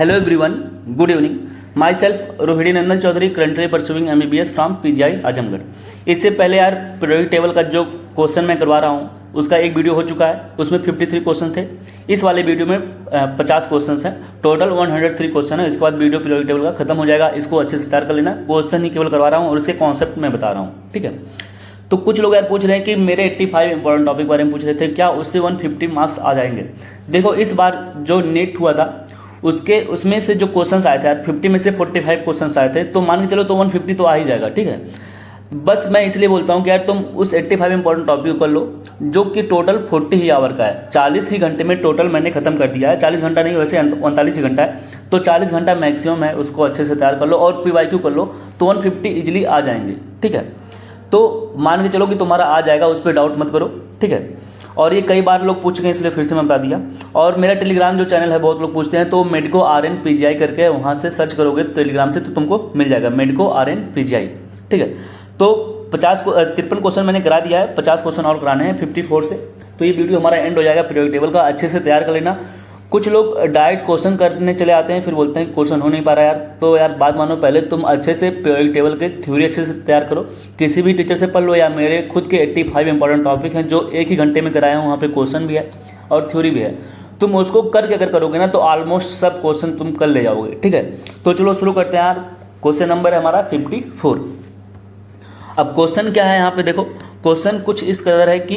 Hello everyone, good evening. Myself Rohini Nandan Chaudhary, currently pursuing MBBS from PGI Azamgarh. इससे पहले यार periodic table का जो क्वेश्चन मैं करवा रहा हूँ उसका एक वीडियो हो चुका है, उसमें 53 क्वेश्चन थे। इस वाले वीडियो में 50 क्वेश्चन हैं, टोटल 103 क्वेश्चन है। इसके बाद वीडियो पीरियोडिक टेबल का खत्म हो जाएगा। इसको अच्छे से तैयार कर लेना। क्वेश्चन ही केवल करवा रहा हूँ और इसके कॉन्सेप्ट मैं बता रहा हूँ, ठीक है। तो कुछ लोग यार पूछ रहे हैं कि मेरे 85 इंपॉर्टेंट टॉपिक बारे में पूछ रहे थे, क्या उससे 150 मार्क्स आ जाएंगे। देखो इस बार जो नेट हुआ था उसमें से जो क्वेश्चंस आए थे यार 50 में से 45 क्वेश्चंस आए थे, तो मान के चलो तो 150 तो आ ही जाएगा, ठीक है। बस मैं इसलिए बोलता हूँ कि यार तुम उस 85 इंपॉर्टेंट टॉपिक को कर लो जो कि टोटल 40 ही आवर का है। 40 ही घंटे में टोटल मैंने खत्म कर दिया है। 40 घंटा नहीं, वैसे 39 ही घंटा है, तो 40 घंटा मैक्सिमम है। उसको अच्छे से तैयार कर लो और PYQ कर लो तो 150 इजीली आ जाएंगे, ठीक है। तो मान के चलो कि तुम्हारा आ जाएगा, उस पर डाउट मत करो, ठीक है। और ये कई बार लोग पूछ गए इसलिए फिर से मैं बता दिया। और मेरा टेलीग्राम जो चैनल है बहुत लोग पूछते हैं, तो मेडिको RN PGI करके वहाँ से सर्च करोगे टेलीग्राम से तो तुमको मिल जाएगा, मेडिको RN PGI, ठीक है। तो 53 क्वेश्चन मैंने करा दिया है, 50 क्वेश्चन और कराने हैं 54 से। तो ये वीडियो हमारा एंड हो जाएगा पीरियोडिक टेबल का। अच्छे से तैयार कर लेना। कुछ लोग डायरेक्ट क्वेश्चन करने चले आते हैं, फिर बोलते हैं क्वेश्चन हो नहीं पा रहा यार। तो यार बात मानो, पहले तुम अच्छे से पीरियोडिक टेबल के थ्योरी अच्छे से तैयार करो। किसी भी टीचर से पढ़ लो या मेरे खुद के 85 इंपॉर्टेंट टॉपिक हैं जो एक ही घंटे में कराए हैं, वहाँ पे क्वेश्चन भी है और थ्योरी भी है। तुम उसको करके अगर करोगे ना तो ऑलमोस्ट सब क्वेश्चन तुम कर ले जाओगे, ठीक है। तो चलो शुरू करते हैं यार। क्वेश्चन नंबर है हमारा 54। अब क्वेश्चन क्या है यहाँ पे देखो। क्वेश्चन कुछ इस कदर है कि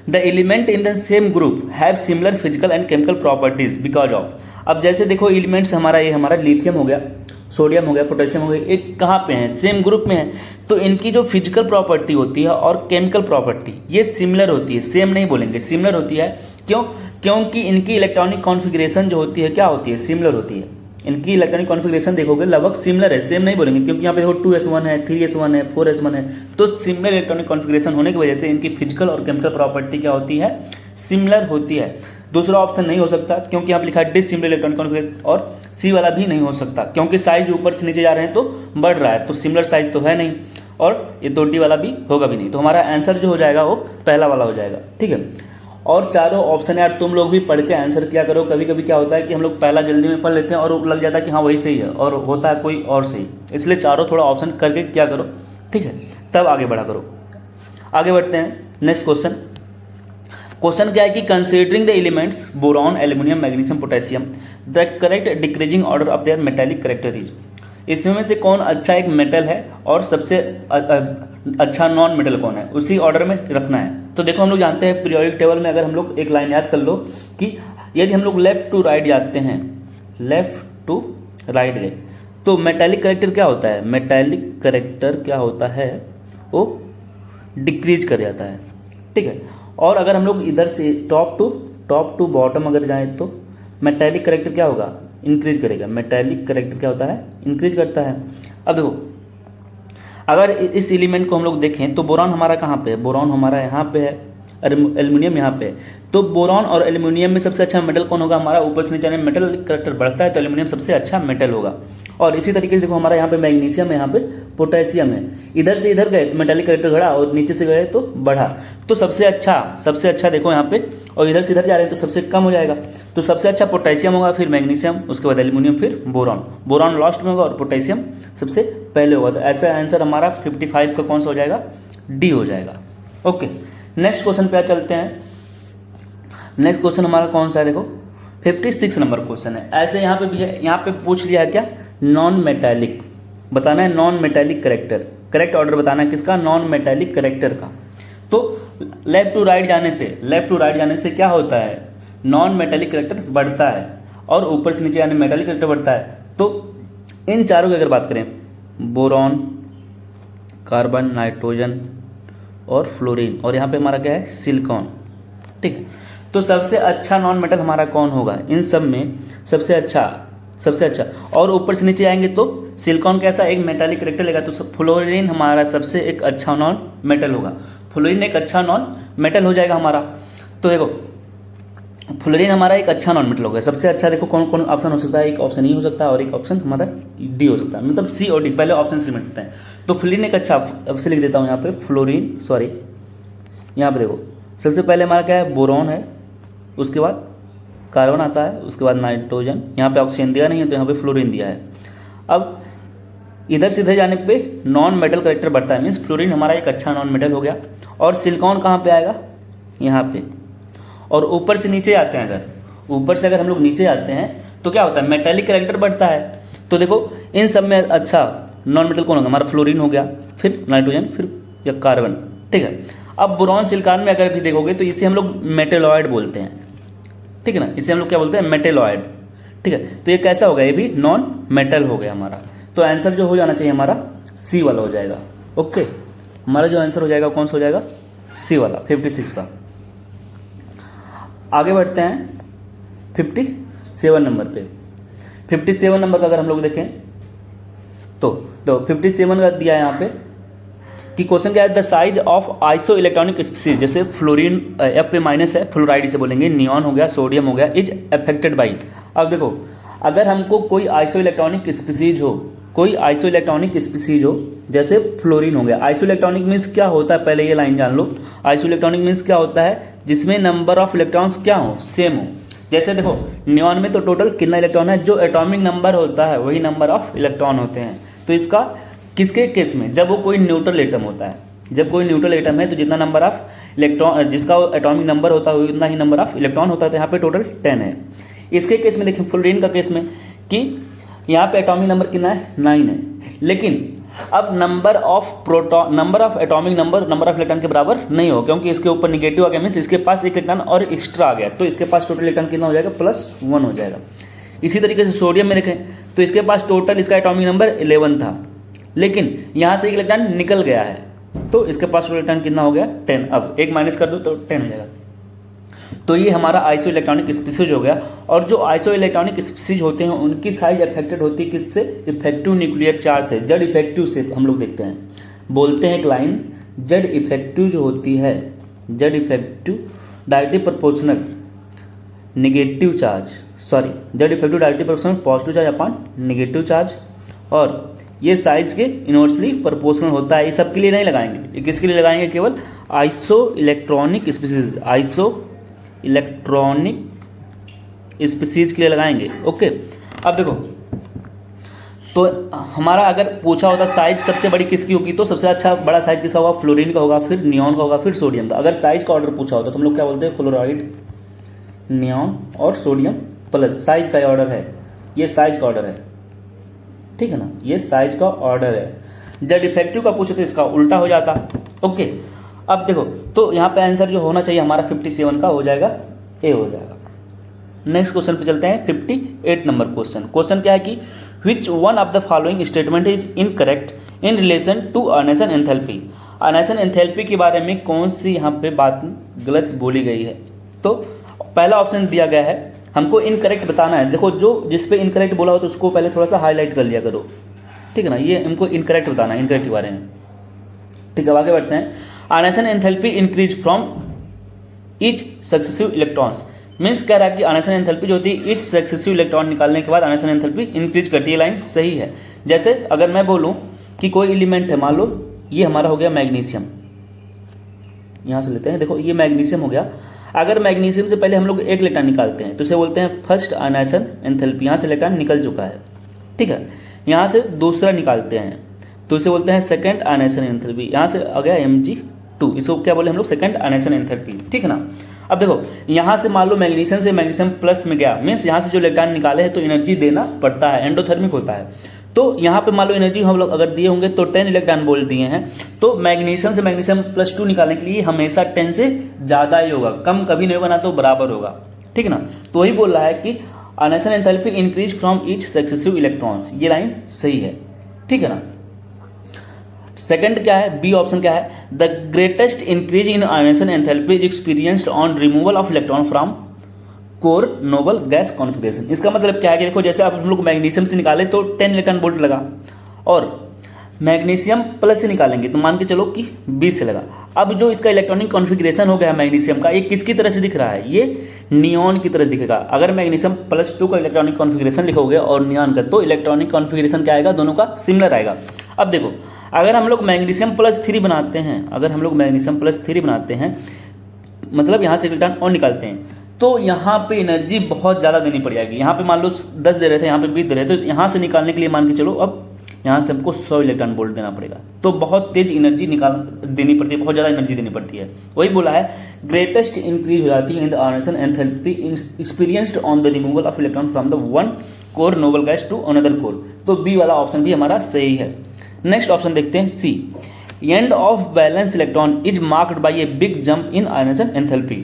the element in the same group have similar physical and chemical properties because of. अब जैसे देखो एलिमेंट्स हमारा ये हमारा लिथियम हो गया, सोडियम हो गया, पोटेशियम हो गया, एक कहाँ पे हैं, सेम ग्रुप में है। तो इनकी जो फिजिकल प्रॉपर्टी होती है और केमिकल प्रॉपर्टी ये सिमिलर होती है, सेम नहीं बोलेंगे, सिमिलर होती है। क्यों? क्योंकि इनकी इलेक्ट्रॉनिक कॉन्फ़िगरेशन जो होती है क्या होती है, सिमिलर होती है। इनकी इलेक्ट्रॉनिक कॉन्फ़िगरेशन देखोगे लगभग सिमिलर है, सेम नहीं बोलेंगे, क्योंकि यहाँ पे देखो 2s1 है, 3s1 है, 4s1 है। तो सिमिलर इलेक्ट्रॉनिक कॉन्फ़िगरेशन होने की वजह से इनकी फिजिकल और केमिकल प्रॉपर्टी क्या होती है, सिमिलर होती है। दूसरा ऑप्शन नहीं हो सकता क्योंकि यहाँ पे लिखा है डिसिमिलर इलेक्ट्रॉनिक कॉन्फ़िगरेशन, और सी वाला भी नहीं हो सकता क्योंकि साइज ऊपर से नीचे जा रहे हैं तो बढ़ रहा है, तो सिमिलर साइज तो है नहीं। और ये 2D वाला भी होगा भी नहीं। तो हमारा आंसर जो हो जाएगा वो पहला वाला हो जाएगा, ठीक है। और चारों ऑप्शन यार तुम लोग भी पढ़ के आंसर किया करो। कभी कभी क्या होता है कि हम लोग पहला जल्दी में पढ़ लेते हैं और लग जाता है कि हाँ वही सही है और होता है कोई और सही। इसलिए चारों थोड़ा ऑप्शन करके क्या करो, ठीक है, तब आगे बढ़ा करो। आगे बढ़ते हैं नेक्स्ट क्वेश्चन। क्वेश्चन क्या है कि considering the elements boron, aluminium, magnesium, potassium, the correct decreasing order of there metallic character is. इसमें से कौन अच्छा एक मेटल है और सबसे अच्छा नॉन मेटल कौन है, उसी ऑर्डर में रखना है। तो देखो हम लोग जानते हैं पीरियोडिक टेबल में अगर हम लोग एक लाइन याद कर लो कि यदि हम लोग लेफ्ट टू राइट जाते हैं, लेफ्ट टू राइट गए तो मेटालिक कैरेक्टर क्या होता है, मेटालिक कैरेक्टर क्या होता है वो डिक्रीज कर जाता है, ठीक है। और अगर हम लोग इधर से टॉप टू बॉटम अगर जाएं तो मेटालिक कैरेक्टर क्या होगा, इंक्रीज करेगा। मेटालिक कैरेक्टर क्या होता है, इंक्रीज करता है। अब देखो अगर इस एलिमेंट को हम लोग देखें तो बोरॉन हमारा कहाँ पे है, बोरॉन हमारा यहाँ पे है, एल्यूमिनियम यहाँ पे है। तो बोरॉन और एल्यूमिनियम में सबसे अच्छा मेटल कौन होगा, हमारा ऊपर से नीचे मेटल कैरेक्टर बढ़ता है तो एल्यूमिनियम सबसे अच्छा मेटल होगा। और इसी तरीके से देखो हमारा यहाँ पे मैग्नीशियम है, यहाँ पे पोटेशियम है। इधर से इधर गए तो मेटालिक कैरेक्टर घड़ा और नीचे से गए तो बढ़ा। तो सबसे अच्छा देखो यहाँ पे, और इधर से इधर जा रहे हैं तो सबसे कम हो जाएगा। तो सबसे अच्छा पोटेशियम होगा, फिर मैग्नीशियम, उसके बाद एल्यूमिनियम, फिर बोरॉन। बोरॉन लास्ट में होगा और पोटेशियम सबसे पहले होगा। तो ऐसा आंसर हमारा 55 का कौन सा हो जाएगा, डी हो जाएगा। ओके नेक्स्ट क्वेश्चन पे चलते हैं। नेक्स्ट क्वेश्चन हमारा कौन सा है, देखो 56 नंबर क्वेश्चन है। ऐसे यहाँ पे भी है, यहाँ पे पूछ लिया है क्या, नॉन मेटालिक बताना है, non metallic character, correct order बताना है किसका, नॉन मेटालिक कैरेक्टर का। तो लेफ्ट टू राइट जाने से क्या होता है, नॉन मेटालिक कैरेक्टर बढ़ता है और ऊपर से नीचे यानी मेटालिक कैरेक्टर बढ़ता है। तो इन चारों की अगर बात करें, बोरॉन, कार्बन, नाइट्रोजन और फ्लोरीन, और यहाँ पे हमारा क्या है, सिलिकॉन, ठीक है। तो सबसे अच्छा नॉन मेटल हमारा कौन होगा इन सब में, सबसे अच्छा। और ऊपर से नीचे आएंगे तो सिलिकॉन कैसा एक मेटालिक कैरेक्टर लेगा, तो फ्लोरीन हमारा सबसे एक अच्छा नॉन मेटल होगा। फ्लोरीन एक अच्छा नॉन मेटल हो जाएगा हमारा। तो देखो फ्लोरीन हमारा एक अच्छा नॉन मेटल होगा। सबसे अच्छा देखो कौन कौन ऑप्शन हो सकता है, एक ऑप्शन ई हो सकता है और एक ऑप्शन हमारा डी हो सकता है, मतलब सी और डी पहले ऑप्शन से लिमिट करते हैं। तो फ्लोरीन एक अच्छा, अब से लिख देता हूँ यहाँ पे फ्लोरीन, यहाँ पे देखो सबसे पहले हमारा क्या है, बोरॉन है, उसके बाद कार्बन आता है, उसके बाद नाइट्रोजन, यहाँ पे ऑक्सीजन दिया नहीं है तो यहाँ पे फ्लोरीन दिया है। अब इधर सीधे जाने पे नॉन मेटल करेक्टर बढ़ता है, मीन्स फ्लोरीन हमारा एक अच्छा नॉन मेटल हो गया। और सिलिकॉन कहाँ पे आएगा, यहाँ पे। और ऊपर से नीचे आते हैं, अगर ऊपर से अगर हम लोग नीचे आते हैं तो क्या होता है, मेटेलिक करेक्टर बढ़ता है। तो देखो इन सब में अच्छा नॉन मेटल कौन होगा, हमारा फ्लोरीन हो गया, फिर नाइट्रोजन, फिर या कार्बन, ठीक है। अब बोरॉन सिलिकॉन में अगर भी देखोगे तो इसे हम लोग मेटेलॉइड बोलते हैं, ठीक है ना, इसे हम लोग क्या बोलते हैं, मेटेलॉइड, ठीक है। तो ये कैसा हो गया, ये भी नॉन मेटल हो गया हमारा। तो आंसर जो हो जाना चाहिए हमारा सी वाला हो जाएगा। ओके, हमारा जो आंसर हो जाएगा कौन सा हो जाएगा, सी वाला 56 का। आगे बढ़ते हैं 57 नंबर पे। 57 नंबर का अगर हम लोग देखें तो 57 का दिया है यहाँ पे कि क्वेश्चन क्या है, the size of iso electronic species, जैसे फ्लोरीन एफ पे माइनस है, फ्लोराइड इसे बोलेंगे, नियॉन हो गया, सोडियम हो गया, इज अफेक्टेड बाई। अब देखो अगर हमको कोई आइसो इलेक्ट्रॉनिक स्पीसीज हो, कोई आइसो इलेक्ट्रॉनिक स्पीसीज हो, जैसे फ्लोरीन हो गया। आइसो इलेक्ट्रॉनिक मीन्स क्या होता है, पहले ये लाइन जान लो। आइसो इलेक्ट्रॉनिक मीन्स क्या होता है, जिसमें नंबर ऑफ इलेक्ट्रॉन्स क्या हो, सेम हो। जैसे देखो नियॉन में तो टोटल कितना इलेक्ट्रॉन है, जो एटॉमिक नंबर होता है वही नंबर ऑफ इलेक्ट्रॉन होते हैं। तो इसका किसके केस में, जब वो कोई न्यूट्रल एटम होता है, जब कोई न्यूट्रल एटम है तो जितना नंबर ऑफ इलेक्ट्रॉन, जिसका एटॉमिक नंबर होता है उतना ही नंबर ऑफ इलेक्ट्रॉन होता है। तो यहाँ पे टोटल 10 है। इसके केस में देखिए फ्लोरीन का केस में कि यहाँ पे एटॉमिक नंबर कितना है, 9 है, लेकिन अब number of proton, number of atomic number of electron के बराबर नहीं हो, क्योंकि इसके ऊपर निगेटिव आ गया, मीन्स इसके पास एक इलेक्ट्रॉन और एक्स्ट्रा आ गया, तो इसके पास टोटल इलेक्ट्रॉन कितना हो जाएगा, +1 हो जाएगा। इसी तरीके से सोडियम में देखें तो इसके पास टोटल इसका एटॉमिक नंबर 11 था, लेकिन यहाँ से एक इलेक्ट्रॉन निकल गया है, तो इसके पास टोटल इलेक्ट्रॉन कितना हो गया, 10। अब एक माइनस कर दो तो 10 हो जाएगा। तो ये हमारा आइसो इलेक्ट्रॉनिक स्पीसीज हो गया। और जो आइसो इलेक्ट्रॉनिक स्पीसीज होते हैं उनकी साइज अफेक्टेड होती है किससे, इफेक्टिव न्यूक्लियर चार्ज से, जेड इफेक्टिव से हम लोग देखते हैं, बोलते हैं एक लाइन, जेड इफेक्टिव जो होती है, Z effective directly proportional negative charge, sorry Z effective directly proportional positive charge upon negative charge, और ये साइज के इनवर्सली प्रोपोर्शनल होता है। ये सब के लिए नहीं लगाएंगे, ये किसके लिए लगाएंगे, केवल iso electronic species, iso electronic species के लिए लगाएंगे। ओके, अब देखो तो हमारा अगर पूछा होता साइज सबसे बड़ी किसकी होगी, तो सबसे अच्छा बड़ा साइज किसका होगा, फ्लोरीन का होगा, फिर नियॉन का होगा, फिर सोडियम का। अगर साइज का ऑर्डर पूछा होता तो हम लोग क्या बोलते हैं, फ्लोराइड, नियॉन और सोडियम प्लस, साइज का ऑर्डर है, ये साइज का ऑर्डर है, ठीक है ना, ये साइज का ऑर्डर है। जब इफेक्टिव का पूछे तो इसका उल्टा हो जाता। ओके, अब देखो तो यहाँ पे आंसर जो होना चाहिए हमारा 57 का हो जाएगा, ए हो जाएगा। नेक्स्ट क्वेश्चन पे चलते हैं, 58 नंबर क्वेश्चन। क्वेश्चन क्या है कि which one of the following statement is incorrect in relation to ionisation enthalpy. Ionisation enthalpy के बारे में कौन सी यहाँ पे बात गलत बोली गई है। तो पहला ऑप्शन दिया गया है, हमको इनकरेक्ट बताना है। देखो जो जिस पे इनकरेक्ट बोला हो तो उसको पहले थोड़ा सा हाईलाइट कर लिया करो, ठीक है ना, ये हमको इनकरेक्ट बताना है, इनकरेक्ट के बारे में। ठीक है, आगे बढ़ते हैं। Ionisation enthalpy increase from each successive electrons, means कह रहा है कि अर्नेसन एंथैल्पी जो होती है ईच सक्सेसिव इलेक्ट्रॉन निकालने के बाद अर्नेसन एंथैल्पी इंक्रीज करती है। लाइन सही है। जैसे अगर मैं बोलूं कि कोई एलिमेंट है, मान लो ये हमारा हो गया मैग्नीशियम, यहाँ से लेते हैं, देखो ये मैग्नीशियम हो गया। अगर मैग्नीशियम से पहले हम लोग एक इलेक्ट्रॉन निकालते हैं तो इसे बोलते हैं फर्स्ट अर्नेसन एंथैल्पी, यहाँ से इलेक्ट्रॉन निकल चुका है, ठीक है। यहाँ से दूसरा निकालते हैं तो इसे बोलते हैं सेकंड अर्नेसन एंथैल्पी, यहाँ से आ गया Mg2, इसको क्या बोले हम लोग, सेकंड अर्नेसन एंथैल्पी, ठीक है ना। अब देखो यहाँ से मान लो मैग्नीशियम से मैग्नीशियम प्लस में गया, मीन्स यहाँ से जो इलेक्ट्रॉन निकाले हैं तो एनर्जी देना पड़ता है, एंडोथर्मिक होता है। तो यहाँ पे मान लो एनर्जी हम लोग अगर दिए होंगे तो 10 इलेक्ट्रॉन बोल दिए हैं, तो मैग्नीशियम से मैग्नीशियम +2 निकालने के लिए हमेशा 10 से ज़्यादा ही होगा, कम कभी नहीं होगा, ना तो बराबर होगा, ठीक है ना। तो वही बोल रहा है कि ionisation enthalpy increase from each successive electrons, ये लाइन सही है, ठीक है ना। सेकंड क्या है, बी ऑप्शन क्या है, the greatest increase in ionisation enthalpy is experienced on removal of electron from core noble gas configuration. इसका मतलब क्या है कि देखो जैसे अब हम लोग मैग्नीशियम से निकाले तो 10 इलेक्ट्रॉन वोल्ट लगा, और मैग्नीशियम प्लस से निकालेंगे तो मान के चलो कि 20 से लगा। अब जो इसका इलेक्ट्रॉनिक कॉन्फिगरेशन हो गया मैग्नीशियम का, ये किसकी तरह से दिख रहा है, ये नियॉन की तरह दिखेगा। अगर मैग्नीशियम +2 का इलेक्ट्रॉनिक कॉन्फिगरेशन लिखोगे और नियॉन का, तो इलेक्ट्रॉनिक कॉन्फिगरेशन क्या आएगा, दोनों का सिमिलर आएगा। अब देखो अगर हम लोग मैग्नीशियम +3 बनाते हैं, अगर हम लोग मैग्नीशियम +3 बनाते हैं, मतलब यहाँ से इलेक्ट्रॉन और निकालते हैं, तो यहाँ पे एनर्जी बहुत ज़्यादा देनी पड़ जाएगी। यहाँ पे मान लो 10 दे रहे थे, यहाँ पे 20 दे रहे थे, तो यहाँ से निकालने के लिए मान के चलो अब यहाँ से हमको 100 इलेक्ट्रॉन वोल्ट देना पड़ेगा। तो बहुत तेज एनर्जी देनी पड़ती है, बहुत ज़्यादा एनर्जी देनी पड़ती है। वही बोला है ग्रेटेस्ट इंक्रीज हो जाती है in the ionisation enthalpy experienced on the removal of electron from the one core noble gas to another core. तो बी वाला ऑप्शन भी हमारा सही है। नेक्स्ट ऑप्शन देखते हैं C, end of valence electron is marked by a big jump in ionisation enthalpy.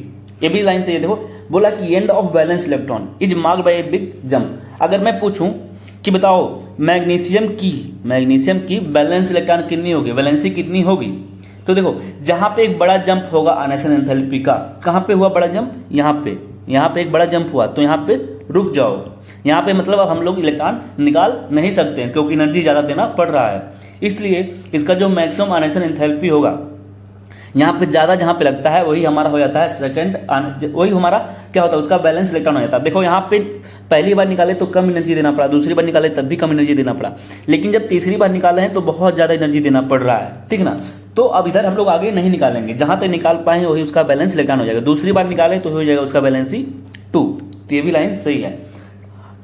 ये भी लाइन से ये देखो, बोला कि end of valence electron is marked by a big jump. अगर मैं पूछूं कि बताओ मैग्नीशियम की बैलेंस इलेक्ट्रॉन कितनी होगी, वैलेंसी कितनी होगी, तो देखो जहां पे एक बड़ा जंप होगा आर्नेसन एंथैल्पी का, कहां पे हुआ बड़ा जंप, यहाँ पे एक बड़ा जंप हुआ, तो यहाँ पे रुक जाओ। यहाँ पे मतलब अब हम लोग इलेक्ट्रॉन निकाल नहीं सकते हैं क्योंकि एनर्जी ज़्यादा देना पड़ रहा है। इसलिए इसका जो मैक्सिमम आर्नेसन एंथैल्पी होगा यहाँ पे ज़्यादा जहाँ पे लगता है वही हमारा हो जाता है सेकंड, वही हमारा क्या होता है उसका बैलेंस इलेक्ट्रॉन हो जाता है। देखो यहाँ पे पहली बार निकाले तो कम एनर्जी देना पड़ा, दूसरी बार निकाले तब भी कम एनर्जी देना पड़ा, लेकिन जब तीसरी बार निकाले हैं तो बहुत ज़्यादा एनर्जी देना पड़ रहा है, ठीक ना। तो अब इधर हम लोग आगे नहीं निकालेंगे, जहाँ तक निकाल पाएंगे वही उसका बैलेंस इलेक्ट्रॉन हो जाएगा। दूसरी बार निकालें तो हो जाएगा उसका बैलेंसी 2। तो ये भी लाइन सही है।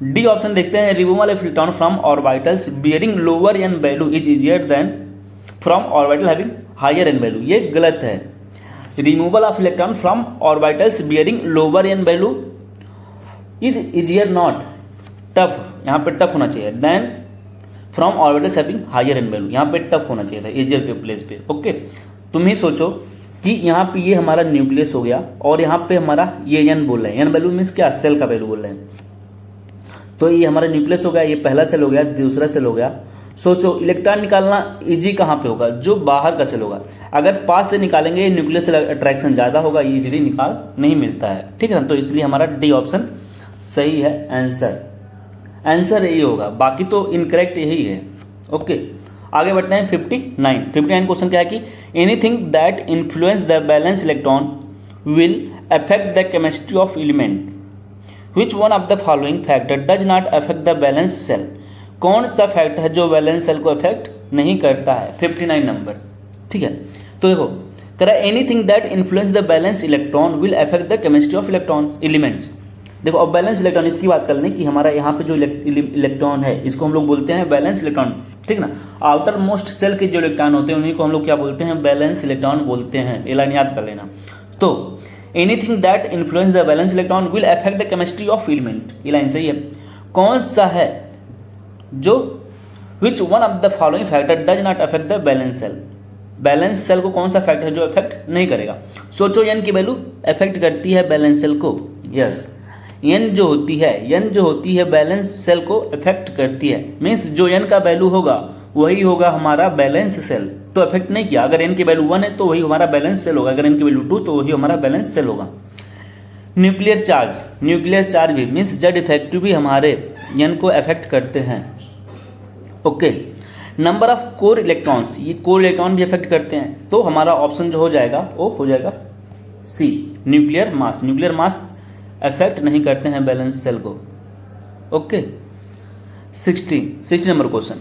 डी ऑप्शन देखते हैं, removal of electron from orbitals bearing lower n value is easier than from orbital having higher n value. ये गलत है। Removal of electron from orbitals bearing lower n value is easier not tough, यहाँ पे tough होना चाहिए, than from orbitals having higher n value, यहाँ पे tough होना चाहिए था इजियर के प्लेस पे। ओके, तुम ही सोचो कि यहाँ पे ये हमारा न्यूक्लियस हो गया और यहाँ पे हमारा ये एन बोल रहे हैं, एन वैल्यू मीन्स क्या, सेल का वैल्यू बोल रहे हैं। तो ये हमारा न्यूक्लियस हो गया, ये पहला सेल हो गया, दूसरा सेल हो गया। सोचो इलेक्ट्रॉन निकालना इजी कहाँ पे होगा, जो बाहर का सेल होगा। अगर पास से निकालेंगे न्यूक्लियस अट्रैक्शन ज़्यादा होगा, ये इजीली निकाल नहीं मिलता है, ठीक है ना। तो इसलिए हमारा डी ऑप्शन सही है, आंसर यही होगा, बाकी तो इनकरेक्ट यही है। ओके, आगे बढ़ते हैं 59 क्वेश्चन क्या है कि anything that influence the balance electron will affect the chemistry of element, which one of the following factor does not affect the balance cell. कौन सा फैक्टर है जो बैलेंस सेल को अफेक्ट नहीं करता है, 59 नंबर, ठीक है। तो देखो कह रहा है anything that influence the balance electron will affect the chemistry of electron elements. देखो अब बैलेंस इलेक्ट्रॉन इसकी बात कर लें कि हमारा यहाँ पे जो इलेक्ट्रॉन है इसको हम लोग बोलते हैं बैलेंस इलेक्ट्रॉन, ठीक ना। आउटर मोस्ट सेल के जो इलेक्ट्रॉन होते हैं उन्हीं को हम लोग क्या बोलते हैं, बैलेंस इलेक्ट्रॉन बोलते हैं। ये लाइन याद कर लेना। तो anything that influence the balance electron will affect the chemistry of element, ये लाइन सही है। कौन सा है जो which one of the following factor does not affect the balance cell, balance cell को कौन सा फैक्टर है जो अफेक्ट नहीं करेगा। सोचो एन की वैल्यू अफेक्ट करती है बैलेंस सेल को, यस एन जो होती है बैलेंस सेल को अफेक्ट करती है, मीन्स जो एन का वैल्यू होगा वही होगा हमारा बैलेंस सेल। तो अफेक्ट नहीं किया, अगर एन की वैल्यू 1 है तो वही हमारा बैलेंस सेल होगा, अगर एन की वैल्यू 2 तो वही हमारा बैलेंस सेल होगा। न्यूक्लियर चार्ज भी मीन्स जेड इफेक्टिव भी हमारे एन को अफेक्ट करते हैं। Okay, number of core electrons, ये कोर इलेक्ट्रॉन भी अफेक्ट करते हैं। तो हमारा ऑप्शन जो हो जाएगा वो हो जाएगा सी, न्यूक्लियर मास अफेक्ट नहीं करते हैं बैलेंस सेल को। Okay, 60 number question,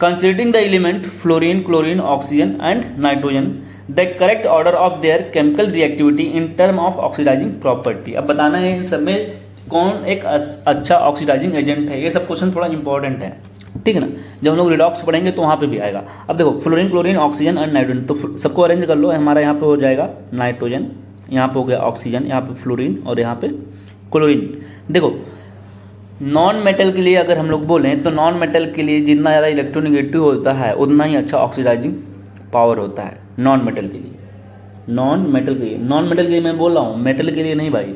considering the element fluorine, chlorine, oxygen and nitrogen, the correct order of their chemical reactivity in term of oxidising property. अब बताना है इन सब में कौन एक अच्छा ऑक्सीडाइजिंग एजेंट है। ये सब क्वेश्चन थोड़ा इंपॉर्टेंट है, ठीक है ना। जब हम लोग रिडॉक्स पढ़ेंगे तो वहाँ पे भी आएगा। अब देखो fluorine, chlorine, oxygen and nitrogen, तो सबको अरेंज कर लो। हमारा यहाँ पे हो जाएगा नाइट्रोजन, यहाँ पे हो गया ऑक्सीजन, यहाँ पे फ्लोरीन और यहाँ पे क्लोरीन। देखो नॉन मेटल के लिए अगर हम लोग बोलें तो नॉन मेटल के लिए जितना ज़्यादा इलेक्ट्रोनेगेटिव होता है उतना ही अच्छा ऑक्सीडाइजिंग पावर होता है नॉन मेटल के लिए। नॉन मेटल के लिए मैं बोल रहा हूँ, मेटल के लिए नहीं भाई।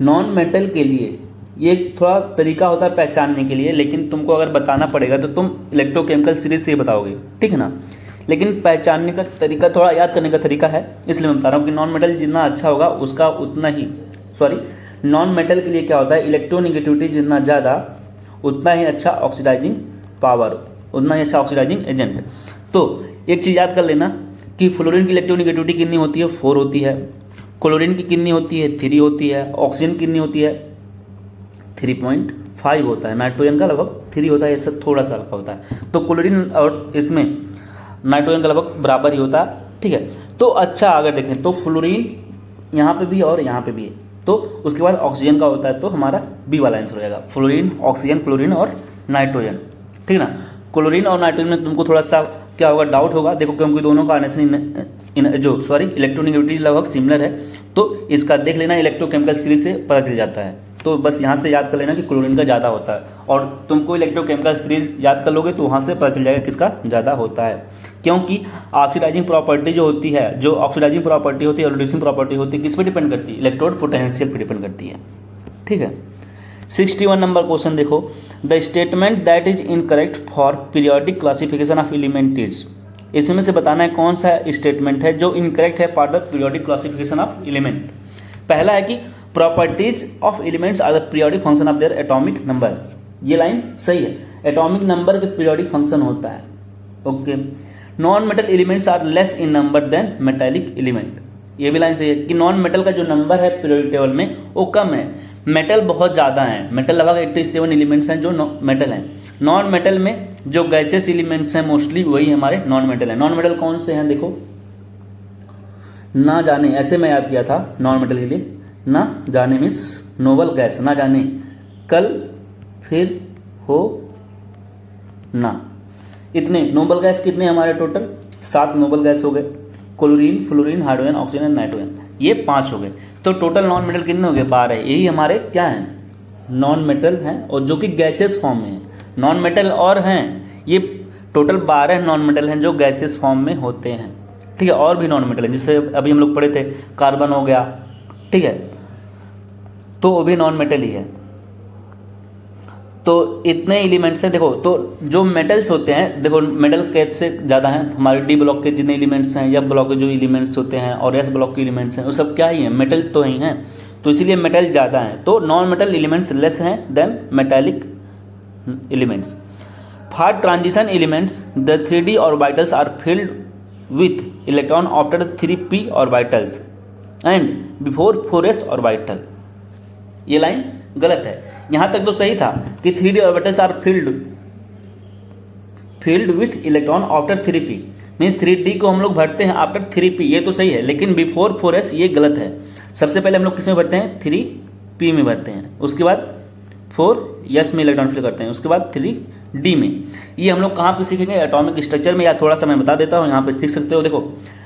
नॉन मेटल के लिए ये थोड़ा तरीका होता है पहचानने के लिए, लेकिन तुमको अगर बताना पड़ेगा तो तुम इलेक्ट्रोकेमिकल सीरीज से ही बताओगे, ठीक है ना। लेकिन पहचानने का तरीका, थोड़ा याद करने का तरीका है, इसलिए मैं बता रहा हूँ कि नॉन मेटल जितना अच्छा होगा उसका उतना ही, नॉन मेटल के लिए क्या होता है, इलेक्ट्रोनेगेटिविटी जितना ज़्यादा उतना ही अच्छा ऑक्सीडाइजिंग पावर, उतना ही अच्छा ऑक्सीडाइजिंग एजेंट। तो एक चीज़ याद कर लेना कि फ्लोरीन की इलेक्ट्रोनेगेटिविटी कितनी होती है, 4 होती है। क्लोरीन की कितनी होती है, 3 होती है। ऑक्सीजन कितनी होती है, 3.5 होता है। नाइट्रोजन का लगभग 3 होता है, ये सब थोड़ा सा हल्का होता है। तो क्लोरीन और इसमें नाइट्रोजन का लगभग बराबर ही होता है, ठीक है। तो अच्छा अगर देखें तो फ्लोरीन यहाँ पे भी और यहाँ पे भी है, तो उसके बाद ऑक्सीजन का होता है, तो हमारा बी वाला आंसर हो जाएगा, फ्लोरीन, ऑक्सीजन, क्लोरीन और नाइट्रोजन। ठीक है ना। क्लोरीन और नाइट्रोजन में तुमको थोड़ा सा क्या होगा, डाउट होगा, देखो क्योंकि दोनों का इलेक्ट्रोनेगेटिविटी लगभग सिमिलर है, तो इसका देख लेना, इलेक्ट्रोकेमिकल सीरीज से पता चल जाता है। तो बस यहाँ से याद कर लेना कि क्लोरीन का ज़्यादा होता है, और तुमको इलेक्ट्रोकेमिकल सीरीज याद कर लोगे तो वहाँ से पता चल जाएगा किसका ज़्यादा होता है, क्योंकि ऑक्सीडाइजिंग प्रॉपर्टी जो होती है, जो ऑक्सीडाइजिंग प्रॉपर्टी होती है और रिड्यूसिंग प्रॉपर्टी होती है, किस पे डिपेंड करती है, इलेक्ट्रोड पोटेंशियल पे डिपेंड करती है। ठीक है। 61 नंबर क्वेश्चन देखो, the statement that is incorrect for periodic classification of element is, इसमें से बताना है कौन सा स्टेटमेंट है जो इनकरेक्ट है for the periodic classification of element. पहला है कि properties of elements are the periodic function of their atomic numbers, ये लाइन सही है, एटॉमिक नंबर के पीरियोडिक फंक्शन होता है। Okay. Non metal elements are less in number than metallic element, ये भी लाइन सही है कि नॉन मेटल का जो नंबर है पीरियोडिक टेबल में वो कम है, मेटल बहुत ज़्यादा है, मेटल लगभग 87 एलिमेंट्स हैं जो मेटल हैं। नॉन मेटल में जो गैसेस एलिमेंट्स हैं मोस्टली वही हमारे नॉन मेटल हैं। नॉन मेटल कौन से हैं, देखो, ना जाने, ऐसे मैं याद किया था नॉन मेटल के लिए, ना जाने मीन्स नोबल गैस, ना जाने, कल, फिर, हो, ना, इतने नोबल गैस कितने हमारे टोटल 7 नोबल गैस हो गए, chlorine, fluorine, hydrogen, oxygen, nitrogen, ये 5 हो गए। तो टोटल नॉन मेटल कितने हो गए, 12। यही हमारे क्या हैं, नॉन मेटल हैं, और जो कि गैसेस फॉर्म में हैं। नॉन मेटल और हैं, ये टोटल 12 नॉन मेटल हैं जो गैसेस फॉर्म में होते हैं। ठीक है। और भी नॉन मेटल है, जिससे अभी हम लोग पढ़े थे, कार्बन हो गया, ठीक है, तो वो भी नॉन मेटल ही है। तो इतने एलिमेंट्स हैं। देखो, तो जो मेटल्स होते हैं, देखो मेटल कैसे ज़्यादा हैं, हमारे डी ब्लॉक के जितने एलिमेंट्स हैं, एफ ब्लॉक के जो एलिमेंट्स होते हैं और एस ब्लॉक के एलिमेंट्स हैं, वो सब क्या ही हैं, मेटल तो ही हैं, तो इसीलिए मेटल ज़्यादा हैं। तो नॉन मेटल एलिमेंट्स लेस हैं than metallic elements. For transition elements the 3d orbitals are filled with electron after 3p orbitals and before 4s orbital, ये लाइन गलत है। यहाँ तक तो सही था कि 3d orbitals are filled with electron after 3p, means 3d को हम लोग भरते हैं आफ्टर 3p, ये तो सही है, लेकिन बिफोर 4s ये गलत है। सबसे पहले हम लोग किस में भरते हैं, 3p में भरते हैं, उसके बाद 4s में इलेक्ट्रॉन फिल करते हैं, उसके बाद 3d में। ये हम लोग कहाँ पे सीखेंगे, एटॉमिक स्ट्रक्चर में, या थोड़ा सा मैं बता देता हूँ, यहाँ पे सीख सकते हो। देखो,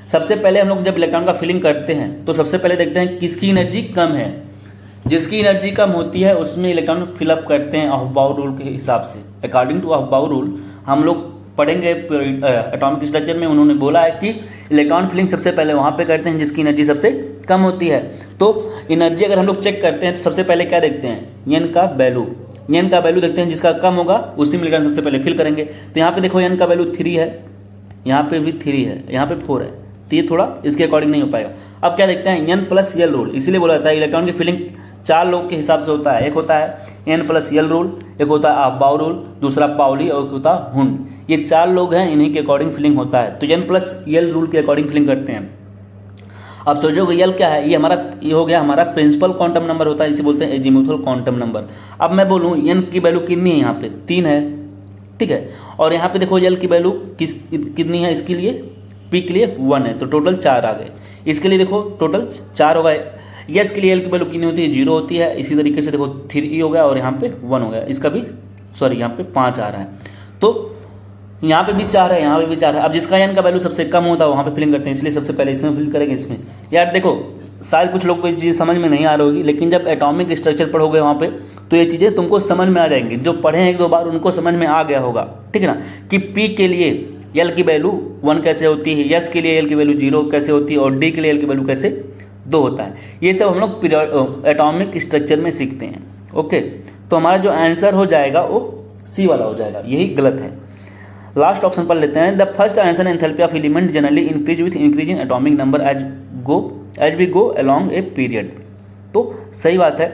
सबसे पहले हम लोग जब इलेक्ट्रॉन का फिलिंग करते हैं तो सबसे पहले देखते हैं किसकी एनर्जी कम है, जिसकी एनर्जी कम होती है उसमें इलेक्ट्रॉन फिलअप करते हैं अहबाउ रूल के हिसाब से। अकॉर्डिंग टू अहबाउ रूल हम लोग पढ़ेंगे एटॉमिक स्ट्रक्चर में, उन्होंने बोला है कि इलेक्ट्रॉन फिलिंग सबसे पहले वहाँ पे करते हैं जिसकी एनर्जी सबसे कम होती है। तो एनर्जी अगर हम लोग चेक करते हैं तो सबसे पहले क्या देखते हैं, एन का वैल्यू, एन का वैल्यू देखते हैं, जिसका कम होगा उसी में इलेक्ट्रॉन सबसे पहले फिल करेंगे। तो यहाँ पे देखो एन का वैल्यू 3 है, यहाँ पे भी 3 है, यहाँ पे 4 है, तो ये थोड़ा इसके अकॉर्डिंग नहीं हो पाएगा। अब क्या देखते हैं, एन प्लस यल रूल, इसीलिए बोला जाता है इलेक्ट्रॉन की फिलिंग 4 लोग के हिसाब से होता है। एक होता है एन प्लस यल रूल, एक होता है अहबाउ रूल, दूसरा पाउली और एक होता है हुंड। ये 4 लोग हैं, इन्हीं के अकॉर्डिंग फिलिंग होता है। तो एन प्लस यल रूल के अकॉर्डिंग फिलिंग करते हैं। अब सोचोगे यल क्या है, ये हो गया हमारा प्रिंसिपल क्वांटम नंबर होता है, इसे बोलते हैं एजीमुथल क्वांटम नंबर। अब मैं बोलूँ एन की वैल्यू कितनी है, यहाँ पे 3 है, ठीक है, और यहाँ पे देखो यल की वैल्यू कितनी है, इसके लिए पी के लिए 1 है, तो टोटल 4 आ गए। इसके लिए देखो टोटल 4 हो गए। यस के लिए एल की वैल्यू कितनी होती है, 0 होती है। इसी तरीके से देखो 3 हो गया और यहाँ पे 1 हो गया, इसका भी यहाँ पे 5 आ रहा है, तो यहाँ पे भी 4 है, यहाँ पे भी 4 है। अब जिसका एन का वैल्यू सबसे कम होता है वहाँ पे फिलिंग करते हैं, इसलिए सबसे पहले इसमें फिल करेंगे। इसमें यार देखो शायद कुछ लोग को ये चीज़ समझ में नहीं आ रही होगी, लेकिन जब एटॉमिक स्ट्रक्चर पढ़ोगे वहाँ पे तो ये चीज़ें तुमको समझ में आ जाएंगी। जो पढ़े हैं 1-2 बार उनको समझ में आ गया होगा, ठीक है ना, कि पी के लिए एल की वैल्यू 1 कैसे होती है, यस के लिए एल की वैल्यू 0 कैसे होती है, और डी के लिए एल की वैल्यू कैसे 2 होता है। ये सब हम लोग एटॉमिक स्ट्रक्चर में सीखते हैं। ओके, तो हमारा जो आंसर हो जाएगा वो सी वाला हो जाएगा, यही गलत है। लास्ट ऑप्शन पर लेते हैं, the first answer enthalpy of element generally increase with increase in atomic number as we go along a period. तो सही बात है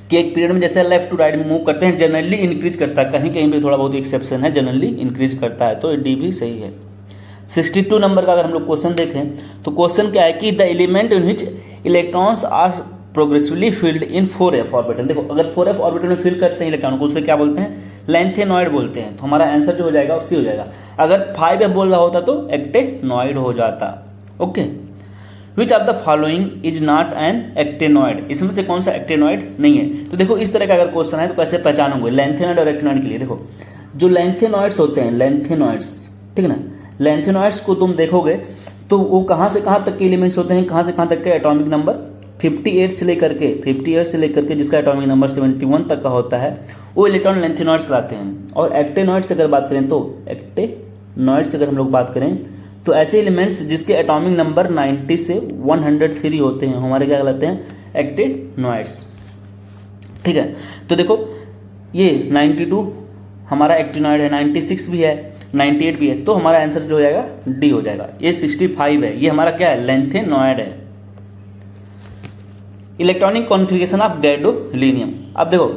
कि एक पीरियड में जैसे लेफ्ट टू राइट मूव करते हैं जनरली इंक्रीज करता है, कहीं कहीं पे थोड़ा बहुत एक्सेप्शन है, जनरली इंक्रीज करता है, तो डी भी सही है। 62 नंबर का अगर हम लोग क्वेश्चन देखें तो क्वेश्चन क्या है कि the element in which electrons are progressively filled in 4f orbital. देखो अगर 4f ऑर्बिटल में फिल करते हैं इलेक्ट्रॉन को, उससे क्या बोलते हैं, लेंथेनॉइड बोलते हैं। तो हमारा आंसर जो हो जाएगा उससे हो जाएगा। अगर 5f बोल रहा होता तो एक्टेनॉइड हो जाता। Okay, which of the following is not an actinoid, इसमें से कौन सा एक्टेनॉइड नहीं है। तो देखो इस तरह का अगर क्वेश्चन है तो कैसे पहचानोगे लैंथेनॉइड और एक्टेनॉइड के लिए। देखो जो लैंथेनॉइड्स होते हैं, लैंथेनॉइड्स, ठीक है ना, लैंथेनॉइड्स को तुम देखोगे तो वो कहाँ से कहाँ तक के एलिमेंट्स होते हैं, कहाँ से कहाँ तक के एटॉमिक नंबर 58 से लेकर के जिसका एटॉमिक नंबर 71 तक का होता है वो इलेक्ट्रॉन लैंथेनॉइड्स कहलाते हैं। और एक्टेनॉइड्स अगर बात करें तो एक्टेनॉइड्स अगर हम लोग बात करें तो ऐसे एलिमेंट्स जिसके एटॉमिक नंबर 90 से 103 होते हैं हमारे क्या कहलाते हैं, एक्टेनॉइड्स। ठीक है, तो देखो ये 92 हमारा एक्टेनॉइड है, 96 भी है, 98 भी है, तो हमारा आंसर जो हो जाएगा डी हो जाएगा। ये 65 है, ये हमारा क्या है, लैंथेनॉइड है। Electronic configuration of gadolinium. अब देखो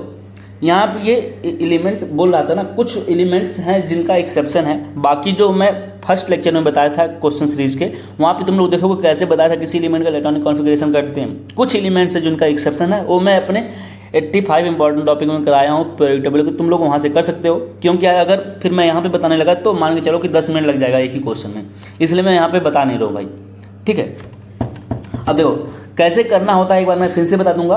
यहाँ पे ये एलिमेंट बोल रहा था ना, कुछ एलिमेंट्स हैं जिनका एक्सेप्शन है, बाकी जो मैं फर्स्ट लेक्चर में बताया था क्वेश्चन सीरीज के वहाँ पे तुम लोग देखोगे कैसे बताया था किसी एलिमेंट का इलेक्ट्रॉनिक कॉन्फ़िगरेशन करते हैं। कुछ एलिमेंट्स हैं जिनका एक्सेप्शन है, वो मैं अपने 85 इंपॉर्टेंट टॉपिक में कराया हूँ पीरियोडिक टेबल को, तुम लोग वहाँ से कर सकते हो। क्योंकि अगर फिर मैं यहाँ पे बताने लगा तो मान के चलो कि 10 मिनट लग जाएगा एक ही क्वेश्चन में, इसलिए मैं यहाँ पे बता नहीं रहा हूँ भाई। ठीक है, अब देखो कैसे करना होता है एक बार मैं फिर से बता दूंगा,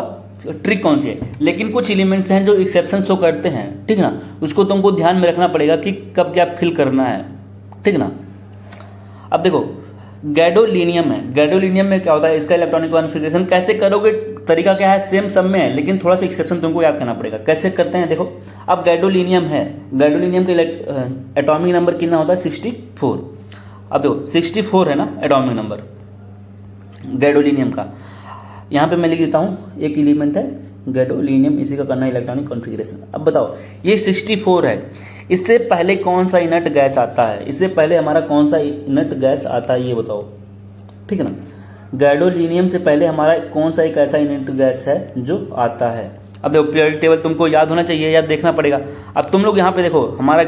ट्रिक कौन सी है। लेकिन कुछ एलिमेंट्स हैं जो एक्सेप्शन शो करते हैं, ठीक है ना, उसको तुमको ध्यान में रखना पड़ेगा कि कब क्या फिल करना है, ठीक है ना। अब देखो गैडोलीनियम है, गैडोलीनियम में क्या होता है, इसका इलेक्ट्रॉनिक कॉन्फ़िगरेशन कैसे करोगे, तरीका क्या है, सेम सब में है, लेकिन थोड़ा सा एक्सेप्शन तुमको याद करना पड़ेगा। कैसे करते हैं देखो, अब गैडोलीनियम है, गैडोलीनियम का एटॉमिक नंबर कितना होता है, 64। अब देखो 64 है ना एटॉमिक नंबर गैडोलीनियम का। यहाँ पे मैं लिख देता हूँ, एक एलिमेंट है गैडोलीनियम, इसी का करना है इलेक्ट्रॉनिक कॉन्फ़िगरेशन। अब बताओ ये 64 है, इससे पहले कौन सा इनर्ट गैस आता है, इससे पहले हमारा कौन सा इनर्ट गैस आता है ये बताओ, ठीक है ना। गैडोलीनियम से पहले हमारा कौन सा एक ऐसा इनर्ट गैस है जो आता है। अब देखो पीरियोडिक टेबल तुमको याद होना चाहिए या देखना पड़ेगा। अब तुम लोग यहाँ पे देखो हमारा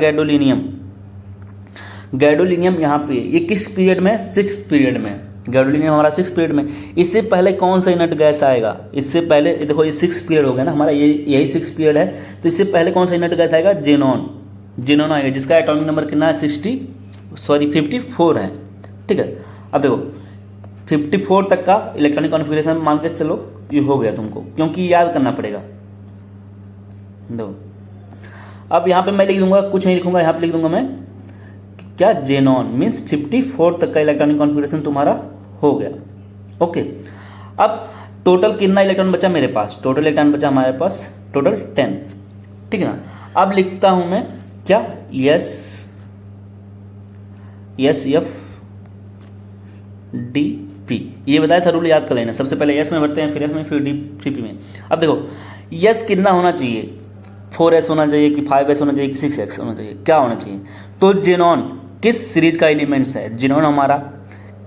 गैडोलीनियम यहाँ पे ये किस पीरियड में, 6th पीरियड में, गैडोलीनियम हमारा 6th पीरियड में। इससे पहले कौन सा इनर्ट गैस आएगा, इससे पहले देखो ये 6th पीरियड हो गया ना हमारा, यही 6th पीरियड है, तो इससे पहले कौन सा इनर्ट गैस आएगा, जेनॉन आएगा, जिसका एटॉमिक नंबर कितना है, 54 है। ठीक है, अब देखो 54 तक का इलेक्ट्रॉनिक कॉन्फ़िगरेशन मान के चलो ये हो गया तुमको, क्योंकि याद करना पड़ेगा। देखो अब यहाँ पे मैं लिख दूंगा, कुछ नहीं लिखूंगा, यहाँ पे लिख दूंगा मैं क्या, जेनॉन मीन्स 54 तक का इलेक्ट्रॉनिक कॉन्फ़िगरेशन तुम्हारा हो गया। ओके, अब टोटल कितना इलेक्ट्रॉन बचा मेरे पास, टोटल इलेक्ट्रॉन बचा हमारे पास टोटल 10, ठीक है ना। अब लिखता हूं मैं क्या, एस एफ डी पी, ये बताया था रूल, याद कर लेना। सबसे पहले एस में भरते हैं, फिर एफ में, फिर डी, फिर पी में। अब देखो एस कितना होना चाहिए, 4s होना चाहिए कि 5s होना चाहिए कि 6x होना चाहिए, क्या होना चाहिए। तो जेनॉन किस सीरीज का एलिमेंट्स है, जेनॉन हमारा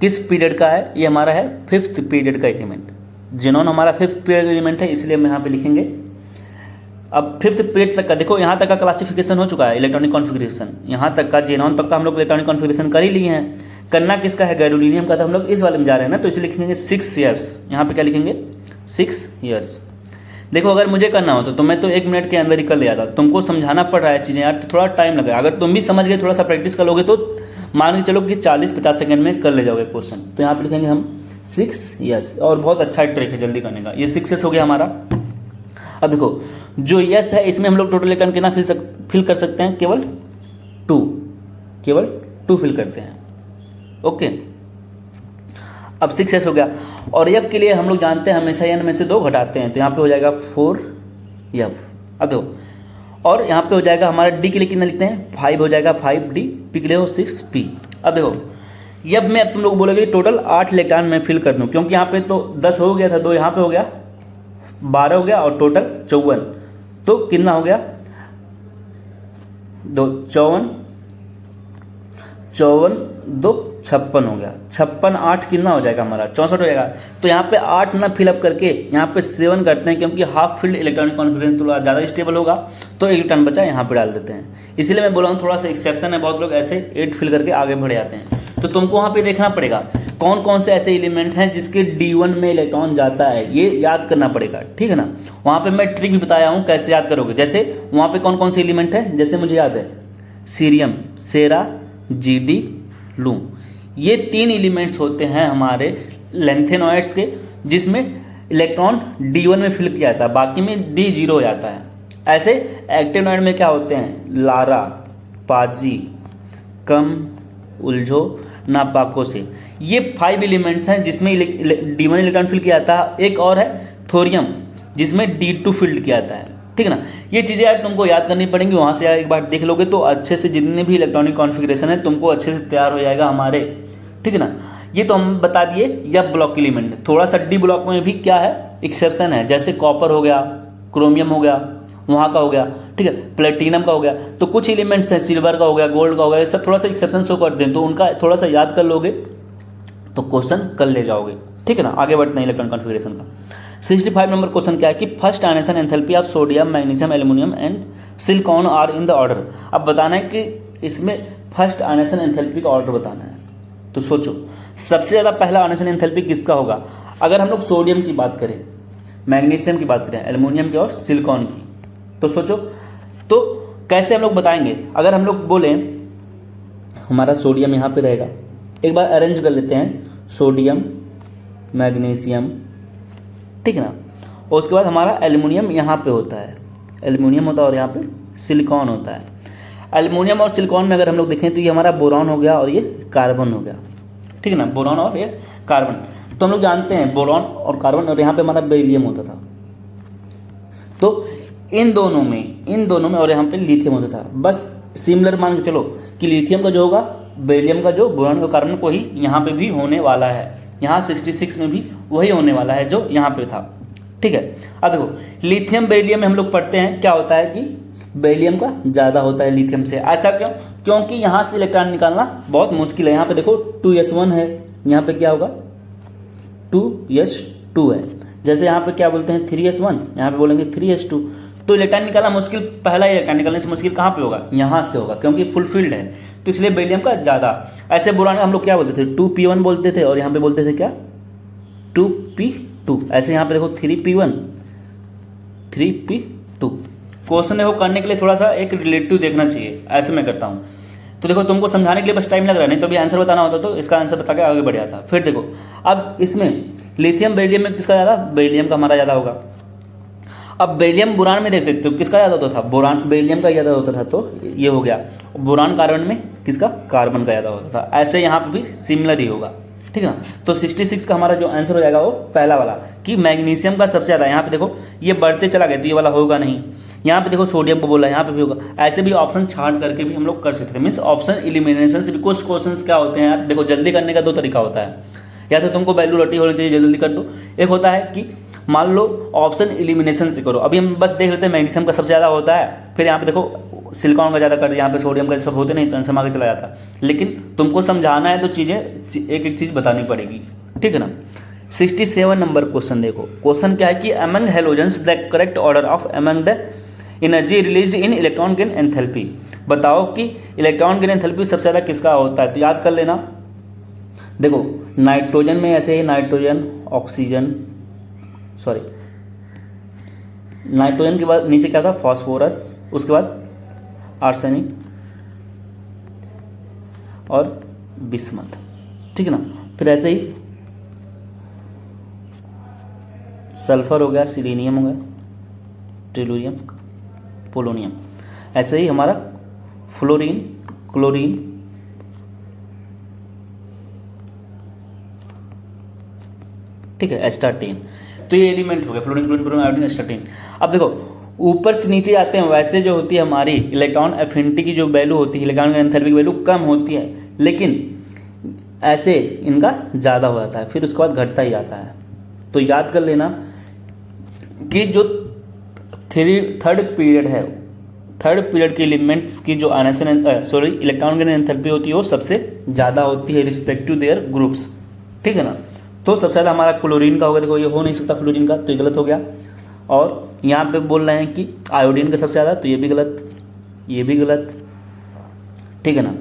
किस पीरियड का है, ये हमारा है 5th पीरियड का एलिमेंट। जेनॉन हमारा 5th पीरियड का एलिमेंट है, इसलिए हम यहाँ पे लिखेंगे। अब 5th पीरियड तक का देखो, यहाँ तक का क्लासिफिकेशन हो चुका है इलेक्ट्रॉनिक कॉन्फ़िगरेशन, यहाँ तक का जेनॉन तक का हम लोग इलेक्ट्रॉनिक कॉन्फ़िगरेशन कर ही लिए हैं। करना किसका है, गैडोलीनियम का, तो हम लोग इस वाले में जा रहे हैं ना, तो इसे लिखेंगे 6 years। यहाँ पे क्या लिखेंगे, 6 years। देखो अगर मुझे करना हो तो मैं तो 1 मिनट के अंदर ही कर लिया था, तुमको समझाना पड़ रहा है चीज़ें यार, तो थोड़ा टाइम लगेगा। अगर तुम भी समझ गए, थोड़ा सा प्रैक्टिस कर लोगे तो मान के चलो कि 40-50 सेकंड में कर ले जाओगे क्वेश्चन। तो यहाँ पे लिखेंगे हम 6 years, और बहुत अच्छा ट्रिक है जल्दी करने का। ये 6s हो गया हमारा। अब देखो जो यस है इसमें हम लोग टोटल इलेक्ट्रॉन कितना फिल कर सकते हैं, केवल 2 फिल करते हैं। ओके, अब 6s हो गया। और एफ के लिए हम लोग जानते हैं हमेशा एन में से 2 घटाते हैं, तो यहाँ पे हो जाएगा 4f। अब देखो, और यहाँ पे हो जाएगा हमारा डी के लिए कितना लिखते हैं, 5 हो जाएगा, 5d, पी के लिए हो 6p। अब देखो एफ में अब तुम लोग बोलोगे टोटल 8 इलेक्ट्रॉन मैं फिल कर दूँ, क्योंकि यहाँ पे तो 10 हो गया था, 2 यहाँ पे हो गया, 12 हो गया, और टोटल 54, तो कितना हो गया, 54 2 56 हो गया, 56 8 कितना हो जाएगा हमारा, 64 हो जाएगा। तो यहाँ पे 8 ना फिलअप करके यहाँ पे 7 करते हैं, क्योंकि हाफ फील्ड इलेक्ट्रॉनिक कॉन्फ़िगरेशन थोड़ा ज़्यादा स्टेबल होगा, तो 1 इलेक्ट्रॉन बचा यहाँ पे डाल देते हैं। इसलिए मैं बोला हूँ थोड़ा सा एक्सेप्शन है, बहुत लोग ऐसे 8 फिल करके आगे बढ़ जाते हैं। तो तुमको वहाँ पे देखना पड़ेगा कौन कौन से ऐसे एलिमेंट हैं जिसके D1 में इलेक्ट्रॉन जाता है, ये याद करना पड़ेगा, ठीक है ना। वहाँ पे मैं ट्रिक भी बताया हूँ कैसे याद करोगे। जैसे वहाँ पे कौन कौन से एलिमेंट है, जैसे मुझे याद है सीरियम, सेरा, GD, लू, ये 3 एलिमेंट्स होते हैं हमारे लेंथेनॉइड्स के, जिसमें इलेक्ट्रॉन D1 में फिल किया जाता है, बाकी में D0 हो जाता है। ऐसे एक्टिनॉइड में क्या होते हैं, लारा, पाजी, कम, उलझो, नापाको से। ये 5 एलिमेंट्स हैं जिसमें D1 इलेक्ट्रॉन फिल किया जाता है। एक और है थोरियम, जिसमें D2 फिल किया जाता है। ठीक है ना, ये चीज़ें यार तुमको याद करनी पड़ेंगी। वहाँ से एक बार देख लोगे तो अच्छे से जितने भी इलेक्ट्रॉनिक कॉन्फ़िगरेशन है तुमको अच्छे से तैयार हो जाएगा हमारे। ठीक है ना, ये तो हम बता दिए एफ ब्लॉक एलिमेंट। थोड़ा सा डी ब्लॉक में भी क्या है, एक्सेप्शन है, जैसे कॉपर हो गया, क्रोमियम हो गया, वहाँ का हो गया, ठीक है, प्लेटिनम का हो गया। तो कुछ एलिमेंट्स हैं, सिल्वर का हो गया, गोल्ड का हो गया, ये सब थोड़ा सा एक्सेप्शन शो कर दें, तो उनका थोड़ा सा याद कर लोगे तो क्वेश्चन कर ले जाओगे। ठीक है ना, आगे बढ़ते हैं इलेक्ट्रॉन कॉन्फ़िगरेशन का। 65 नंबर क्वेश्चन क्या है कि first ionisation enthalpy of sodium, magnesium, aluminium and silicon are in the order. अब बताना है कि इसमें फर्स्ट आयनेशन एंथैल्पी का ऑर्डर बताना है। तो सोचो सबसे ज़्यादा पहला आयनेशन एंथैल्पी किसका होगा। अगर हम लोग सोडियम की बात करें, मैग्नीशियम की बात करें, एल्युमिनियम की और सिलिकॉन की, तो सोचो तो कैसे हम लोग बताएंगे। अगर हम लोग बोलें हमारा सोडियम यहाँ पे रहेगा, एक बार अरेंज कर लेते हैं, सोडियम, मैग्नीशियम, ठीक है ना, और उसके बाद हमारा एल्युमिनियम यहाँ पे होता है, एल्युमिनियम होता है और यहाँ पे सिलिकॉन होता है। एल्युमिनियम और सिलिकॉन में अगर हम लोग देखें तो ये हमारा बोरॉन हो गया और ये कार्बन हो गया। ठीक है ना, बोरॉन और ये कार्बन। तो हम लोग जानते हैं बोरॉन और कार्बन, और यहाँ पे हमारा बेरिलियम होता था। तो इन दोनों में और यहाँ पे लिथियम होता था। बस सिमिलर मान के चलो कि लिथियम का जो होगा बेरिलियम का जो बोरॉन का कार्बन को ही यहाँ पे भी होने वाला है। यहाँ 66 में भी वही होने वाला है जो यहाँ पे था। ठीक है, अब देखो लिथियम बेरिलियम में हम लोग पढ़ते हैं क्या होता है कि बेरिलियम का ज़्यादा होता है लिथियम से। ऐसा क्यों? क्योंकि यहाँ से इलेक्ट्रॉन निकालना बहुत मुश्किल है। यहाँ पे देखो 2s1 है, यहाँ पे क्या होगा 2s2 है। जैसे यहाँ पे क्या बोलते हैं 3s1, यहाँ पे बोलेंगे 3s2। तो इलेक्ट्रॉन निकालना मुश्किल, पहला इलेक्ट्रॉन निकालने से मुश्किल कहाँ पे होगा, यहाँ से होगा, क्योंकि फुलफिल्ड है। तो इसलिए बेरिलियम का ज़्यादा। ऐसे बोरान हम लोग क्या बोलते थे 2p1 बोलते थे, और यहाँ पे बोलते थे क्या 2p2। ऐसे यहाँ पे देखो 3p1 3p2। क्वेश्चन देखो करने के लिए थोड़ा सा एक रिलेटिव देखना चाहिए, ऐसे मैं करता हूँ। तो देखो तुमको समझाने के लिए बस टाइम लग रहा है, नहीं तो अभी आंसर बताना होता तो इसका आंसर बता के आगे बढ़ जाता। फिर देखो अब इसमें लिथियम बेरिलियम में किसका ज़्यादा, बेरिलियम का हमारा ज़्यादा होगा। अब बेरिलियम बोरान में देखते तो किसका ज़्यादा होता था, बोरान बेरिलियम का ज़्यादा होता था, तो ये हो गया। बोरान कार्बन में किसका, कार्बन का ज़्यादा होता था। ऐसे यहाँ पे भी सिमिलर ही होगा। ठीक है ना, तो 66 का हमारा जो आंसर हो जाएगा वो पहला वाला कि मैग्नीशियम का सबसे ज़्यादा। यहाँ पे देखो ये बढ़ते चला गया तो ये वाला होगा नहीं। यहाँ पे देखो सोडियम को बोला, यहाँ पे भी होगा। ऐसे भी ऑप्शन छांट करके भी हम लोग कर सकते हैं। मीन्स ऑप्शन इलिमिनेशन से भी कुछ क्वेश्चन क्या होते हैं यार, देखो जल्दी करने का 2 तरीका होता है। या तो तुमको वैल्यू रटी होनी चाहिए, जल्दी कर दो। एक होता है कि मान लो ऑप्शन इलिमिनेशन से करो। अभी हम बस देख लेते हैं मैग्नीशियम का सबसे ज़्यादा होता है, फिर यहाँ पे देखो सिलिकॉन का ज़्यादा कर दिया, यहाँ पे सोडियम का सब होते नहीं तो आंसर आगे चला जाता। लेकिन तुमको समझाना है तो चीज़ें एक एक चीज़ बतानी पड़ेगी। ठीक है ना। 67 नंबर क्वेश्चन देखो। क्वेश्चन क्या है कि among halogens the correct order of among the energy released in electron gain enthalpy. बताओ कि इलेक्ट्रॉन गेन एंथैल्पी सबसे ज़्यादा किसका होता है, तो याद कर लेना। देखो नाइट्रोजन में ऐसे ही नाइट्रोजन, ऑक्सीजन, सॉरी नाइट्रोजन के बाद नीचे क्या था, फास्फोरस, उसके बाद आर्सेनिक और बिस्मथ। ठीक है ना। फिर ऐसे ही सल्फर हो गया, सिलीनियम हो गया, टेलुरियम, पोलोनियम। ऐसे ही हमारा फ्लोरीन, क्लोरीन, ठीक है, एस्टाटीन। तो ये एलिमेंट हो गया fluorine, chlorine, bromine, iodine, astatine. अब देखो ऊपर से नीचे आते हैं, वैसे जो होती है हमारी इलेक्ट्रॉन एफिनिटी की जो वैल्यू होती है, इलेक्ट्रॉन एंथैल्पी की वैल्यू कम होती है, लेकिन ऐसे इनका ज़्यादा हो जाता है, फिर उसके बाद घटता ही आता है। तो याद कर लेना कि जो थर्ड पीरियड है, थर्ड पीरियड के एलिमेंट्स की जो इलेक्ट्रॉन गेन एंथैल्पी होती है वो सबसे ज़्यादा होती है रिस्पेक्टिव देयर ग्रुप्स। ठीक है ना। तो सबसे ज़्यादा हमारा क्लोरीन का होगा। देखो ये हो नहीं सकता फ्लोरीन का, तो ये गलत हो गया। और यहाँ पे बोल रहे हैं कि आयोडीन का सबसे ज़्यादा, तो ये भी गलत, ये भी गलत। ठीक है ना।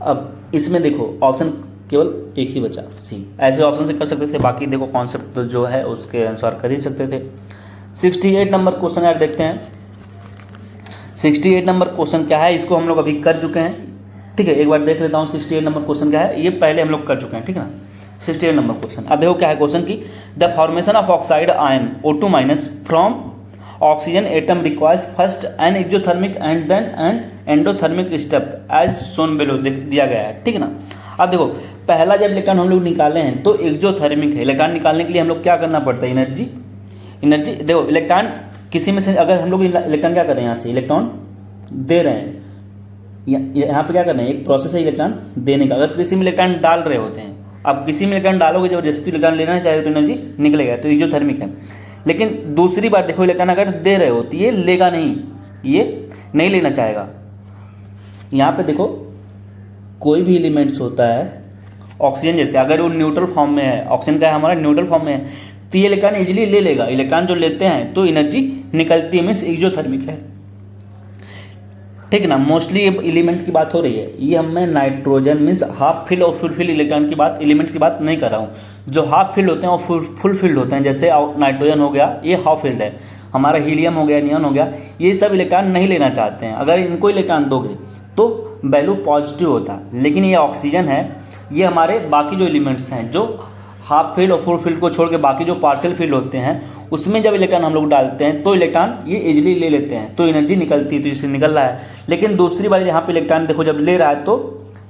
अब इसमें देखो ऑप्शन केवल एक ही बचा, सी। ऐसे ऑप्शन से कर सकते थे, बाकी देखो कॉन्सेप्ट जो है उसके अनुसार कर ही सकते थे। 68 नंबर क्वेश्चन यार देखते हैं। 68 नंबर क्वेश्चन क्या है, इसको हम लोग अभी कर चुके हैं। ठीक है, एक बार देख लेता हूँ 68 नंबर क्वेश्चन क्या है। ये पहले हम लोग कर चुके हैं। ठीक है ना। 68 नंबर क्वेश्चन। अब देखो क्या है क्वेश्चन की, the formation of oxide ion O2 minus from oxygen atom requires first an exothermic and then an endothermic step as shown below दिया गया है, ठीक है ना। अब देखो पहला जब इलेक्ट्रॉन हम लोग निकाले हैं तो एक्सोथर्मिक है। इलेक्ट्रॉन निकालने के लिए हम लोग क्या करना पड़ता है, एनर्जी देखो इलेक्ट्रॉन किसी में से अगर हम लोग इलेक्ट्रॉन क्या कर रहे हैं, यहाँ से इलेक्ट्रॉन दे रहे हैं, यहाँ पे क्या कर रहे हैं, एक प्रोसेस है इलेक्ट्रॉन देने का। अगर किसी में इलेक्ट्रॉन डाल रहे होते हैं, अब किसी में इलेक्ट्रॉन डालोगे जबरदस्ती इलेक्ट्रॉन लेना चाहिए तो एनर्जी निकलेगा, तो एक्सोथर्मिक है। लेकिन दूसरी बात देखो, इलेक्ट्रॉन अगर दे रहे हो तो ये लेगा नहीं, ये नहीं लेना चाहेगा। यहाँ पे देखो कोई भी एलिमेंट्स होता है ऑक्सीजन जैसे, अगर वो न्यूट्रल फॉर्म में है, ऑक्सीजन का है हमारा न्यूट्रल फॉर्म में है, तो ये इलेक्ट्रॉन इजीली ले लेगा। इलेक्ट्रॉन जो लेते हैं तो एनर्जी निकलती है, मीन्स एक्सोथर्मिक है, ठीक है ना। मोस्टली ये एलिमेंट की बात हो रही है, ये हमें नाइट्रोजन मीन्स हाफ फिल और फुल फिल इलेक्ट्रॉन की बात, एलिमेंट की बात नहीं कर रहा हूँ। जो हाफ फिल्ड होते हैं और फुल फिल्ड होते हैं, जैसे नाइट्रोजन हो गया ये हाफ फिल्ड है, हमारा हीलियम हो गया, नियॉन हो गया, ये सब इलेक्ट्रॉन नहीं लेना चाहते हैं। अगर इनको इलेक्ट्रॉन दोगे तो वैल्यू पॉजिटिव होता है। लेकिन ये ऑक्सीजन है, ये हमारे बाकी जो एलिमेंट्स हैं जो हाफ फील्ड और फुल फील्ड को छोड़ के बाकी जो पार्शियल फील्ड होते हैं उसमें जब इलेक्ट्रॉन हम लोग डालते हैं तो इलेक्ट्रॉन ये इजीली ले लेते हैं, तो एनर्जी निकलती है, तो इससे निकल रहा है। लेकिन दूसरी बार यहाँ पे इलेक्ट्रॉन देखो जब ले रहा है तो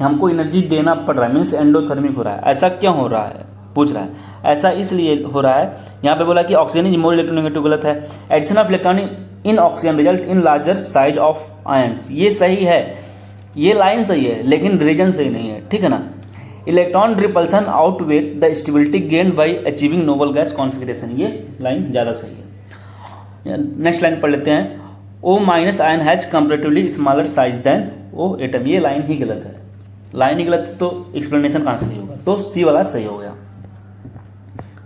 हमको एनर्जी देना पड़ रहा है, मीन्स एंडोथर्मिक हो रहा है। ऐसा क्यों हो रहा है पूछ रहा है, ऐसा इसलिए हो रहा है, यहाँ पे बोला कि ऑक्सीजन इज मोर इलेक्ट्रोनेगेटिव, गलत है। Addition of electron in oxygen result in larger size of ions, ये सही है, ये लाइन सही है, लेकिन रीजन सही नहीं है, ठीक है ना। Electron repulsion outweigh the stability gain by achieving noble gas configuration, ये लाइन ज़्यादा सही है। नेक्स्ट लाइन पढ़ लेते हैं, O minus ion has comparatively smaller size than O atom, ये लाइन ही गलत है। लाइन ही गलत है तो एक्सप्लेनेशन कहाँ सही होगा, तो सी वाला सही हो गया,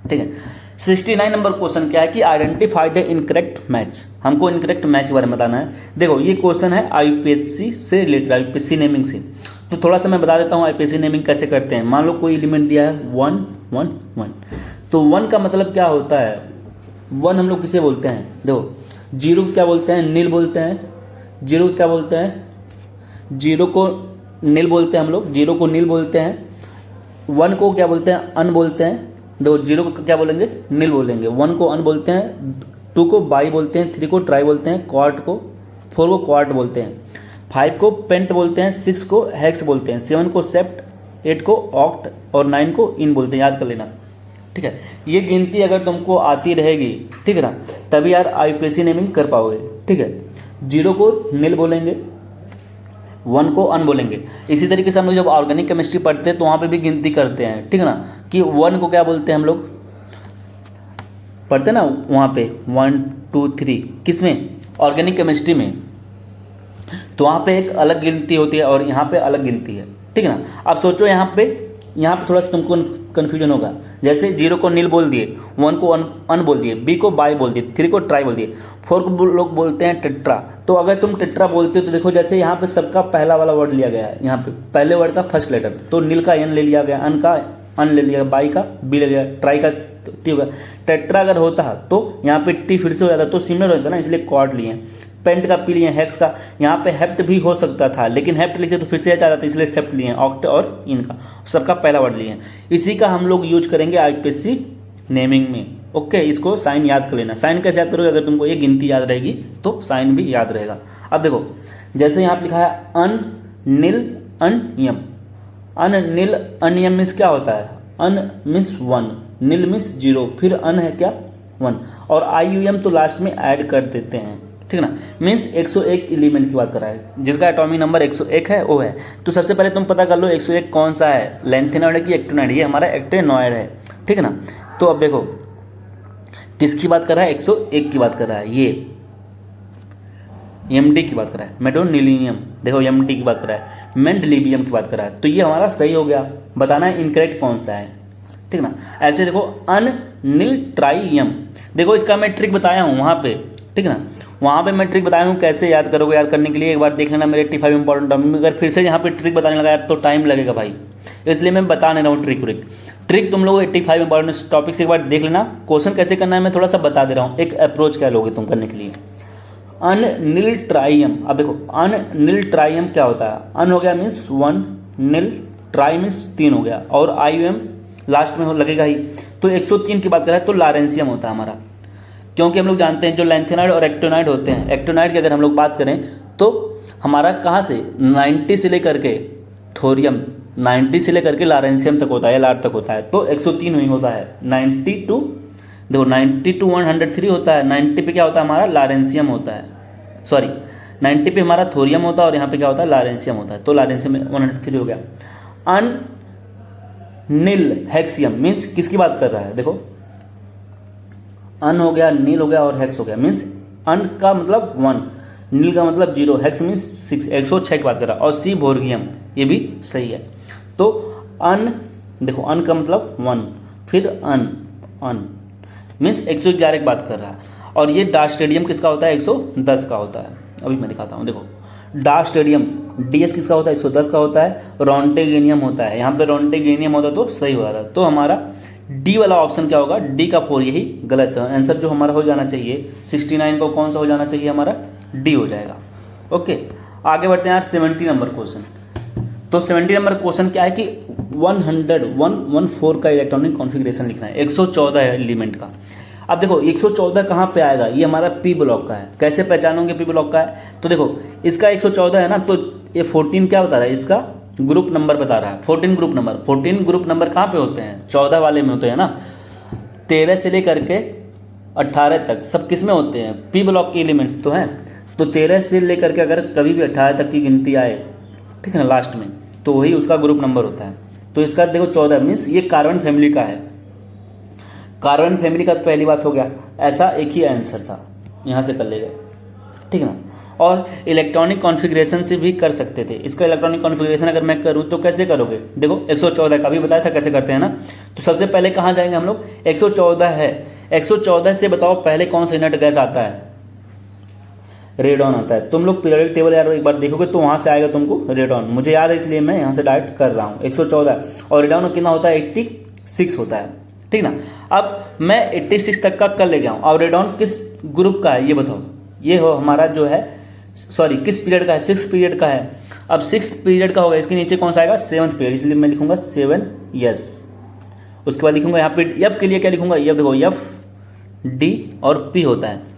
ठीक है। 69 नंबर क्वेश्चन क्या है कि आइडेंटिफाई द इनकरेक्ट मैच, हमको इनकरेक्ट मैच के बारे में बताना है। देखो ये क्वेश्चन है आईपीएससी से रिलेटेड, आईपीएससी नेमिंग से, तो थोड़ा सा मैं बता देता हूँ आईपीएससी नेमिंग कैसे करते हैं। मान लो कोई एलिमेंट दिया है 1 1 1, तो 1 का मतलब क्या होता है, 1 हम लोग किसे बोलते हैं, देखो 0 को क्या बोलते हैं, नील बोलते हैं, 0 को क्या बोलते हैं, 0 को नील बोलते हैं हम लोग, 0 को नील बोलते हैं। 1 को क्या बोलते हैं, अन बोलते हैं। दो 0 को क्या बोलेंगे, नील बोलेंगे। 1 को अन बोलते हैं, 2 को बाई बोलते हैं, 3 को ट्राई बोलते हैं, क्वार्ट को 4 को क्वार्ट बोलते हैं, 5 को पेंट बोलते हैं, 6 को हेक्स बोलते हैं, 7 को सेप्ट, 8 को ऑक्ट और 9 को इन बोलते हैं, याद कर लेना, ठीक है। ये गिनती अगर तुमको आती रहेगी, ठीक है ना, तभी यार आईपीएससी नेमिंग कर पाओगे, ठीक है। 0 को नील बोलेंगे, 1 को अन बोलेंगे। इसी तरीके से हम लोग जब ऑर्गेनिक केमिस्ट्री पढ़ते हैं तो वहाँ पे भी गिनती करते हैं, ठीक है ना, कि 1 को क्या बोलते हैं हम लोग पढ़ते हैं ना, वहाँ पे 1 2 3 किस में, ऑर्गेनिक केमिस्ट्री में, तो वहाँ पे एक अलग गिनती होती है और यहाँ पे अलग गिनती है, ठीक है ना। अब सोचो यहाँ पे थोड़ा सा तुमको कन्फ्यूजन होगा, जैसे 0 को नील बोल दिए, 1 को अन बोल दिए, बी को बाई बोल दिए, 3 को ट्राई बोल दिए, 4 को लोग बोलते हैं टेट्रा। तो अगर तुम टेट्रा बोलते हो तो देखो जैसे यहाँ पे सबका पहला वाला वर्ड लिया गया है, यहाँ पे पहले वर्ड का फर्स्ट लेटर, तो नील का एन ले लिया गया, अन का अन ले लिया, बाई का बी ले लिया, ट्राई का टी होगा। टेट्रा अगर होता तो यहाँ पे टी फिर से हो जाता, तो सिमिलर होता ना, इसलिए क्वाड लिए। पेंट का पी लिए, हेक्स का, यहाँ पे हेप्ट भी हो सकता था, लेकिन हेप्ट लिखते तो फिर से आ जाता, इसलिए सेप्ट लिए, ऑक्ट और इनका सबका पहला वर्ड लिए। इसी का हम लोग यूज करेंगे आईपीएससी नेमिंग में, ओके। इसको साइन याद कर लेना। साइन कैसे याद करोगे, अगर तुमको ये गिनती याद रहेगी तो साइन भी याद रहेगा। अब देखो जैसे यहाँ पे लिखा है अन नील अनियम, अन नील अनियम मीन्स क्या होता है, अन मीन्स 1, नील मीन्स 0, फिर अन है क्या 1, और IUM तो लास्ट में ऐड कर देते हैं, ठीक है ना। मीन्स 101 एलिमेंट की बात कर रहा है, जिसका एटॉमिक नंबर 101 है वो है। तो सबसे पहले तुम पता कर लो 101 कौन सा है, लेंथेनॉइड है कि एक्टिनॉइड, ये हमारा एक्टिनॉइड है, ठीक है ना। तो अब देखो किसकी बात कर रहा है, 101 की बात कर रहा है, ये MD की बात कर रहा है, मेडोनिलियम, देखो MD की बात कर रहा है, मेंडलीबियम की बात कर रहा है, तो ये हमारा सही हो गया। बताना है इनकरेक्ट कौन सा है, ठीक ना। ऐसे देखो अननिलट्राइयम, देखो इसका मैं ट्रिक बताया हूँ वहाँ पे, ठीक है ना, वहाँ पे मैं ट्रिक बताया हूँ कैसे याद करोगे। याद करने के लिए एक बार देख लेना मेरे 85 इंपॉर्टेंट टॉपिक में, अगर फिर से यहाँ पे ट्रिक बताने लगा यार तो टाइम लगेगा भाई, इसलिए मैं बता नहीं रहा हूँ ट्रिक तुम लोग 85 इंपॉर्टेंट टॉपिक से एक बार देख लेना। क्वेश्चन कैसे करना है मैं थोड़ा सा बता दे रहा हूँ, एक अप्रोच क्या लोगे तुम करने के लिए। अननिलट्राइयम, अब देखो अननिलट्राइयम क्या होता है, अन हो गया मीन्स 1, निल ट्राई मीन्स 3 हो गया, और IUM लास्ट में हो लगेगा ही। तो 103 की बात करें तो लारेंशियम होता है हमारा, क्योंकि हम लोग जानते हैं जो लैंथेनाइड और एक्टिनाइड होते हैं, एक्टिनाइड की अगर हम लोग बात करें तो हमारा कहाँ से 90 से लेकर के थोरियम 90 से लेकर के लारेंशियम तक होता है, लार तक होता है। तो 103 ही होता है। 90 टू देखो 90 टू 103 होता है। 90 पे क्या होता है हमारा लारेंशियम होता है, सॉरी 90 पे हमारा थोरियम होता है और यहाँ पे क्या होता है लारेंशियम होता है। तो लारेंशियम 103 हो गया। अनिल हेक्सियम मीन्स किसकी बात कर रहा है, देखो अन हो गया, नील हो गया और हेक्स हो गया। मीन्स अन का मतलब 1, नील का मतलब 0, हेक्स मीन्स 6, 106 की बात कर रहा है। और सी बोर्गियम ये भी सही है। तो अन देखो अन का मतलब 1, फिर अन मीन्स 111 की बात कर रहा है। और ये डास्टेडियम किसका होता है 110 का होता है। अभी मैं दिखाता हूँ, देखो डास्टेडियम डीएस किसका होता है 110 का होता है। रोंटेगेनियम होता है, यहाँ पे रोंटेगेनियम होता तो सही हो रहा था। तो हमारा डी वाला ऑप्शन क्या होगा, डी का 4 यही गलत है। आंसर जो हमारा हो जाना चाहिए 69 को कौन सा हो जाना चाहिए हमारा, डी हो जाएगा। ओके आगे बढ़ते हैं यार 70 नंबर क्वेश्चन। तो 70 नंबर क्वेश्चन क्या है कि 114 का इलेक्ट्रॉनिक कॉन्फ़िगरेशन लिखना है, 114 एलिमेंट का। अब देखो 114 कहाँ पे आएगा, ये हमारा पी ब्लॉक का है। कैसे पहचानोगे पी ब्लॉक का है, तो देखो इसका 114 है ना, तो ये 14 क्या बता रहा है, इसका ग्रुप नंबर बता रहा है। 14 ग्रुप नंबर, 14 ग्रुप नंबर कहाँ पे होते हैं 14 वाले में होते हैं ना। 13 से लेकर के 18 तक सब किस में होते हैं, पी ब्लॉक के एलिमेंट्स तो हैं। तो 13 से लेकर के अगर कभी भी 18 तक की गिनती आए, ठीक है ना, लास्ट में, तो वही उसका ग्रुप नंबर होता है। तो इसका देखो 14 मीन्स ये कार्बन फैमिली का है। कार्बन फैमिली का तो पहली बात हो गया, ऐसा एक ही आंसर था, यहाँ से कर ले गए, ठीक है ना। और इलेक्ट्रॉनिक कॉन्फ़िगरेशन से भी कर सकते थे। इसका इलेक्ट्रॉनिक कॉन्फ़िगरेशन अगर मैं करूँ तो कैसे करोगे, देखो 114 का भी बताया था कैसे करते हैं ना। तो सबसे पहले कहाँ जाएंगे हम लोग, 114 है, 114 से बताओ पहले कौन सा इनर्ट गैस आता है, रेडॉन आता है। तुम लोग पीरियोडिक टेबल यार एक बार देखोगे तो वहाँ से आएगा तुमको रेडॉन, मुझे याद है इसलिए मैं यहाँ से डायरेक्ट कर रहा हूँ 114। और रेडॉन कितना होता है 86 होता है, ठीक ना। अब मैं 86 तक का कर ले गया हूँ। और रेडॉन किस ग्रुप का है ये बताओ, ये हो हमारा जो है, सॉरी किस पीरियड का है, 6 पीरियड का है। अब 6 पीरियड का होगा, इसके नीचे कौन सा आएगा 7th पीरियड, इसलिए मैं लिखूंगा 7 यस। उसके बाद लिखूंगा यहाँ पे एफ के लिए क्या लिखूंगा, एफ देखो एफ डी और पी होता है।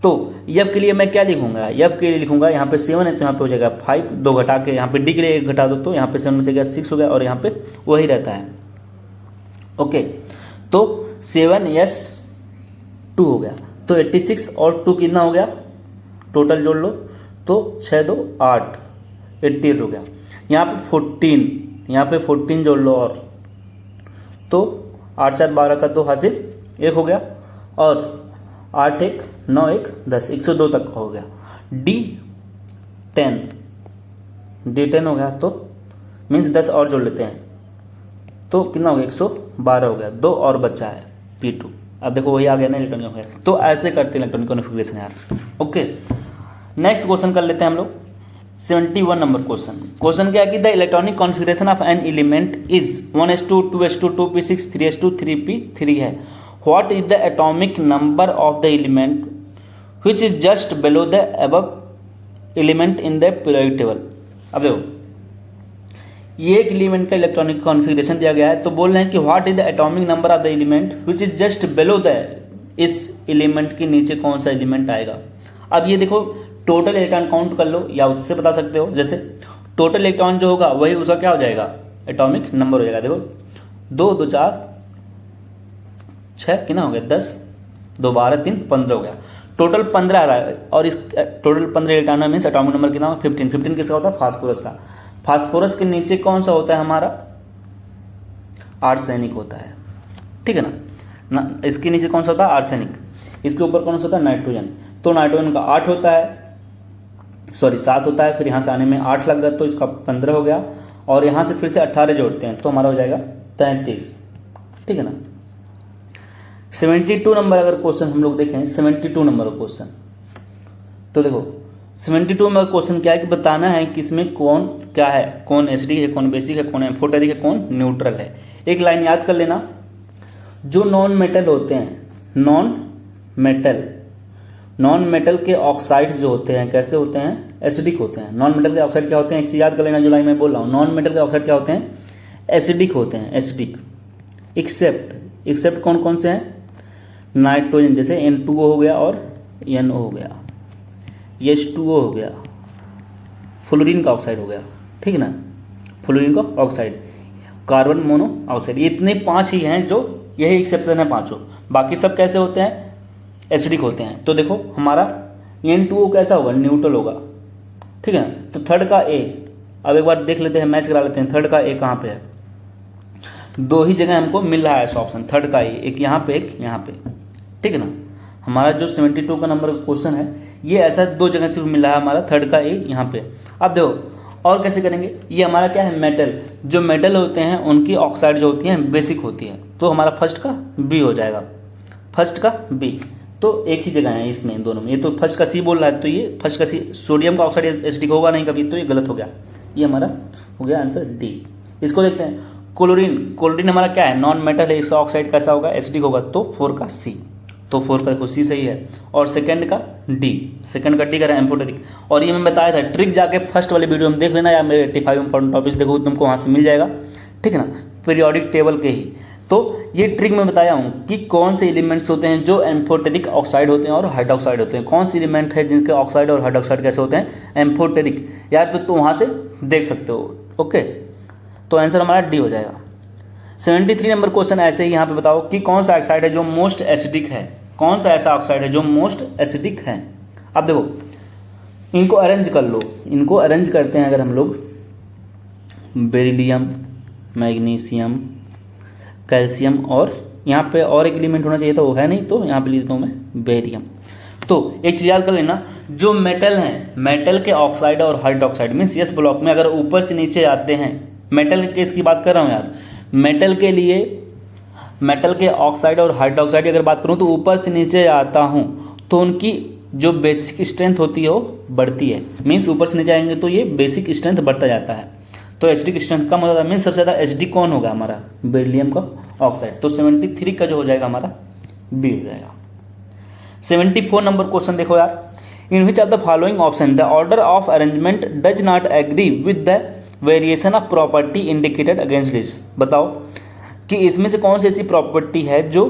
तो एफ के लिए मैं क्या लिखूंगा, एफ के लिए लिखूंगा यहाँ पे 7 है तो यहाँ पे हो जाएगा 5, 2 घटा के यहाँ पे डी के लिए 1 घटा दो तो यहाँ पे 7 में से गया 6 हो गया और यहाँ पे वही रहता है। ओके तो 7s2 हो गया। तो 86 और 2 कितना हो गया, टोटल जोड़ लो तो 6 2 8, 88 हो गया। यहाँ पे 14, यहाँ पे 14 जोड़ लो और तो 8 4 12 का 2 हासिल 1 हो गया। और 8 1 9 1 10, 102 तक हो गया। D10 हो गया, तो मीन्स 10 और जोड़ लेते हैं तो कितना हो गया 112 हो गया। 2 और बचा है P2। अब देखो वही आ गया ना इलेक्ट्रॉनिक कॉन्फ़िगरेशन। तो ऐसे करते हैं इलेक्ट्रॉनिक कॉन्फ़िगरेशन यार। ओके नेक्स्ट क्वेश्चन कर लेते हैं हम लोग 71 नंबर क्वेश्चन। क्वेश्चन क्या है कि the electronic configuration of an element is 1s2 2s2 2p6 3s2 3p3 है। What is the atomic number of the element which is just below the above element in the periodic table. अब देखो ये एक element का electronic configuration दिया गया है, तो बोल रहे हैं कि what is the atomic number of the element which is just below the, इस एलिमेंट के नीचे कौन सा एलिमेंट आएगा। अब ये देखो टोटल इलेक्ट्रॉन काउंट कर लो या उससे बता सकते हो, जैसे टोटल इलेक्ट्रॉन जो होगा वही उसका क्या हो जाएगा एटॉमिक नंबर हो जाएगा। देखो 2 2 4 6 कितना हो गया 10, 2 12 3 15 हो गया। टोटल 15 आ रहा है और इस total 15 electron means atomic number कितना होगा 15। 15 किसका होता है फास्फोरस का। फास्फोरस के नीचे कौन सा होता है हमारा आर्सेनिक होता है, ठीक है ना। इसके नीचे कौन सा होता है आर्सेनिक, इसके ऊपर कौन सा होता है नाइट्रोजन। तो नाइट्रोजन का 8 होता है, सॉरी 7 होता है, फिर यहाँ से आने में 8 लग गया तो इसका 15 हो गया। और यहाँ से फिर से 18 जोड़ते हैं तो हमारा हो जाएगा 33, ठीक है ना। 72 नंबर अगर क्वेश्चन हम लोग देखें 72 नंबर क्वेश्चन, तो देखो 72 नंबर क्वेश्चन क्या है कि बताना है कि इसमें कौन क्या है, कौन एसिडिक है, कौन बेसिक है, कौन एम्फोटेरिक है, कौन न्यूट्रल है। एक लाइन याद कर लेना, जो नॉन मेटल होते हैं, नॉन मेटल के ऑक्साइड जो होते हैं कैसे होते हैं एसिडिक होते हैं। नॉन मेटल के ऑक्साइड क्या होते हैं, एक चीज याद कर लेना जो लाइन में बोल रहा हूँ, नॉन मेटल के ऑक्साइड क्या होते हैं एसिडिक होते हैं, एसिडिक। एक्सेप्ट कौन कौन से हैं, नाइट्रोजन, जैसे N2O हो गया और NO हो गया, H2O हो गया, फ्लोरीन का ऑक्साइड हो गया, ठीक है ना, फ्लोरीन का ऑक्साइड, कार्बन मोनोऑक्साइड, ये इतने 5 ही हैं जो, यही एक्सेप्शन है पांचों। बाकी सब कैसे होते हैं, एसिडिक होते हैं। तो देखो हमारा N2O कैसा होगा, न्यूट्रल होगा, ठीक है ना। तो थर्ड का A, अब एक बार देख लेते हैं, मैच करा लेते हैं, थर्ड का A कहाँ पे है, 2 ही जगह हमको मिल रहा है ऐसा ऑप्शन, थर्ड का A, एक यहाँ पे एक यहाँ पे, ठीक है ना। हमारा जो 72 का नंबर का क्वेश्चन है ये ऐसा 2 जगह से मिल रहा है, हमारा थर्ड का A यहाँ पे। अब देखो और कैसे करेंगे, ये हमारा क्या है, मेटल, जो मेटल होते हैं उनकी ऑक्साइड जो होती है बेसिक होती है, तो हमारा फर्स्ट का B हो जाएगा, फर्स्ट का B। तो एक ही जगह है इसमें दोनों में, ये तो फर्स्ट का C बोल रहा है, तो ये फर्स्ट का C, सोडियम का ऑक्साइड एसिडिक होगा नहीं कभी, तो ये गलत हो गया, ये हमारा हो गया आंसर D। इसको देखते हैं, क्लोरीन हमारा क्या है, नॉन मेटल है, इसका ऑक्साइड कैसा होगा, एसिडिक होगा, तो 4 का C, तो 4 का देखो C सही है। और सेकंड का D का एम्फोटेरिक, और ये मैं बताया था, ट्रिक जाके फर्स्ट वाले वीडियो में देख लेना, या मेरे 85 इंपॉर्टेंट टॉपिक्स देखो, तुमको वहाँ से मिल जाएगा, ठीक है ना, पीरियोडिक टेबल के ही। तो ये ट्रिक मैं बताया हूँ कि कौन से एलिमेंट्स होते हैं जो एम्फोटेरिक ऑक्साइड होते हैं और हाइड्रोक्साइड होते हैं, कौन से एलिमेंट है जिनके ऑक्साइड और हाइड्रोक्साइड कैसे होते हैं, एम्फोटेरिक, या तो वहाँ से देख सकते हो, ओके। तो आंसर हमारा D हो जाएगा। 73 नंबर क्वेश्चन ऐसे ही यहाँ पे बताओ कि कौन सा ऑक्साइड है जो मोस्ट एसिडिक है, कौन सा ऐसा ऑक्साइड है जो मोस्ट एसिडिक है। अब देखो इनको अरेंज कर लो, इनको अरेंज करते हैं अगर हम लोग, बेरिलियम, मैग्नीशियम, कैल्शियम, और यहाँ पे और एक एलिमेंट होना चाहिए था, वो है नहीं, तो यहाँ पे लिख देता हूँ मैं बेरियम। तो एक चीज़ याद कर लेना, जो मेटल हैं, मेटल के ऑक्साइड और हाइड्रोक्साइड मीन्स यस ब्लॉक में अगर ऊपर से नीचे आते हैं, मेटल के केस की बात कर रहा हूँ यार, मेटल के लिए, मेटल के ऑक्साइड और हाइड्रोक्साइड की अगर बात करूँ तो ऊपर से नीचे आता हूँ तो उनकी जो बेसिक स्ट्रेंथ होती है वो बढ़ती है, मीन्स ऊपर से नीचे आएंगे तो ये बेसिक स्ट्रेंथ बढ़ता जाता है, तो एसिडिक स्ट्रेंथ कम हो जाता है, मीन्स सबसे ज़्यादा एसिडिक कौन होगा, हमारा बेरिलियम का ऑक्साइड। तो 73 का जो हो जाएगा हमारा B हो जाएगा। 74 नंबर क्वेश्चन देखो यार, in which of the following option the order of arrangement does not agree with the variation of property indicated against this. बताओ कि इसमें से कौन सी ऐसी प्रॉपर्टी है जो,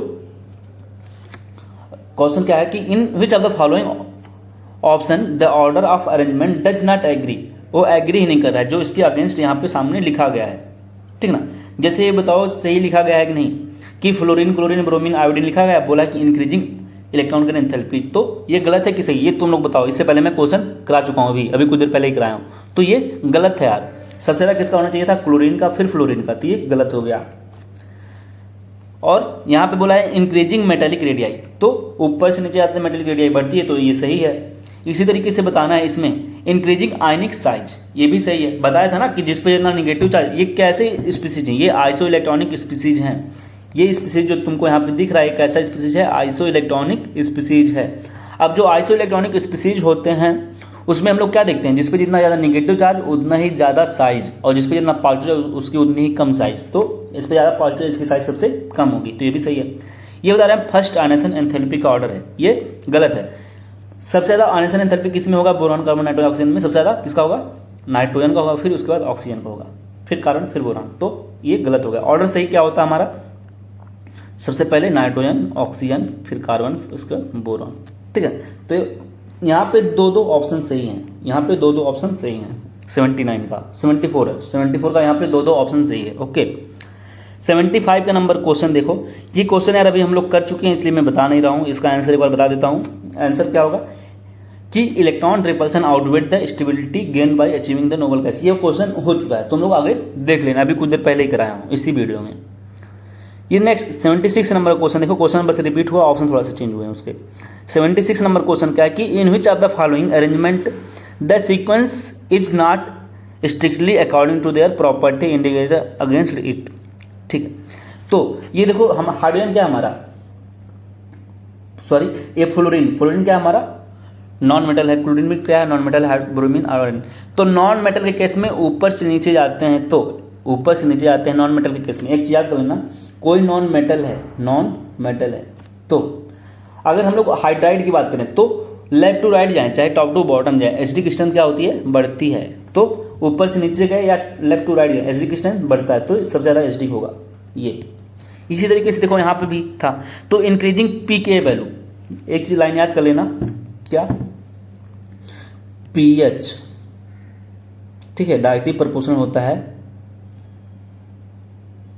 क्वेश्चन क्या है कि in which of the following option the order of arrangement does not agree, वो एग्री ही नहीं कर रहा है जो इसके अगेंस्ट यहाँ पे सामने लिखा गया है, ठीक ना। जैसे ये बताओ सही लिखा गया है कि नहीं, कि फ्लोरीन, क्लोरीन, ब्रोमीन, आयोडीन लिखा गया है, बोला कि इंक्रीजिंग इलेक्ट्रॉन का एंथैल्पी, तो ये गलत है कि सही, ये तुम लोग बताओ। इससे पहले मैं क्वेश्चन करा चुका हूँ, अभी कुछ देर पहले ही कराया हूँ, तो ये गलत है यार। सबसे ज़्यादा किसका होना चाहिए था, क्लोरीन का, फिर फ्लोरीन का, तो ये गलत हो गया। और यहाँ पे बोला है इंक्रीजिंग मेटेलिक रेडियाई, तो ऊपर से नीचे आते मेटेलिक रेडियाई बढ़ती है, तो ये सही है। इसी तरीके से बताना है इसमें इंक्रीजिंग आयनिक साइज, ये भी सही है। बताया था ना कि जिस पे जितना निगेटिव चार्ज, ये कैसे स्पीसीज हैं, ये आइसो इलेक्ट्रॉनिक स्पीसीज हैं। ये स्पीसीज जो तुमको यहाँ पे दिख रहा है कैसा स्पीसीज है, आइसो इलेक्ट्रॉनिक स्पीसीज है। अब जो आइसो इलेक्ट्रॉनिक स्पीसीज होते हैं उसमें हम लोग क्या देखते हैं, जिस पे जितना ज़्यादा निगेटिव चार्ज उतना ही ज़्यादा साइज, और जिस पे जितना पॉजिटिव उसकी उतनी ही कम साइज, तो इस पे ज़्यादा पॉजिटिव इसकी साइज सबसे कम होगी, तो ये भी सही है। ये बता रहे हैं फर्स्ट आयनेशन एंथैल्पी का ऑर्डर है, ये गलत है। सबसे ज़्यादा आयनेशन एंथैल्पी किस में होगा, बोरॉन, कार्बन, नाइट्रोजन, ऑक्सीजन में सबसे ज़्यादा किसका होगा, नाइट्रोजन का होगा, फिर उसके बाद ऑक्सीजन का होगा, फिर कार्बन, फिर बोरॉन, तो ये गलत हो गया। ऑर्डर सही क्या होता है हमारा, सबसे पहले नाइट्रोजन, ऑक्सीजन, फिर कार्बन, उसका बोरॉन, ठीक है। तो यहाँ पे दो ऑप्शन सही हैं, यहाँ पे दो ऑप्शन सही हैं। 79 का 74 है, 74 का यहाँ पे दो ऑप्शन सही है, ओके। 75 का नंबर क्वेश्चन देखो, ये क्वेश्चन यार अभी हम लोग कर चुके हैं इसलिए मैं बता नहीं रहा हूँ, इसका आंसर एक बार बता देता हूँ। आंसर क्या होगा कि electron repulsion outweigh the stability gain by achieving the noble gas. ये क्वेश्चन हो चुका है, तुम लोग आगे देख लेना, अभी कुछ देर पहले ही कराया हूँ इसी वीडियो में। ये नेक्स्ट 76 नंबर क्वेश्चन देखो, क्वेश्चन बस रिपीट हुआ, ऑप्शन थोड़ा सा चेंज हुए हैं उसके। 76 नंबर क्वेश्चन क्या है कि in which of the following arrangement the sequence is not strictly according to their property indicated against it, ठीक है। तो ये देखो हम हाइड्रोजन क्या हमारा, सॉरी ये फ्लोरीन क्या हमारा नॉन मेटल है, क्लोरीन भी क्या है नॉन मेटल है, ब्रोमीन, आयोडीन। तो नॉन मेटल के केस में ऊपर से नीचे जाते हैं, तो ऊपर से नीचे आते हैं नॉन मेटल के केस में। एक चीज याद कर लेना, कोई नॉन मेटल है, तो अगर हम लोग हाइड्राइड की बात करें तो लेफ्ट टू राइट जाए चाहे टॉप टू बॉटम जाए, एसिडिक स्ट्रेंथ क्या होती है, बढ़ती है। तो ऊपर से नीचे गए या लेफ्ट टू राइट गए एसिडिक स्ट्रेंथ बढ़ता है, तो सबसे ज़्यादा एसिडिक होगा ये। इसी तरीके से देखो यहाँ पे भी था। तो इंक्रीजिंग पी के वैल्यू, एक चीज लाइन याद कर लेना, क्या, पीएच, ठीक है, डायरेक्टली प्रोपोर्शनल होता है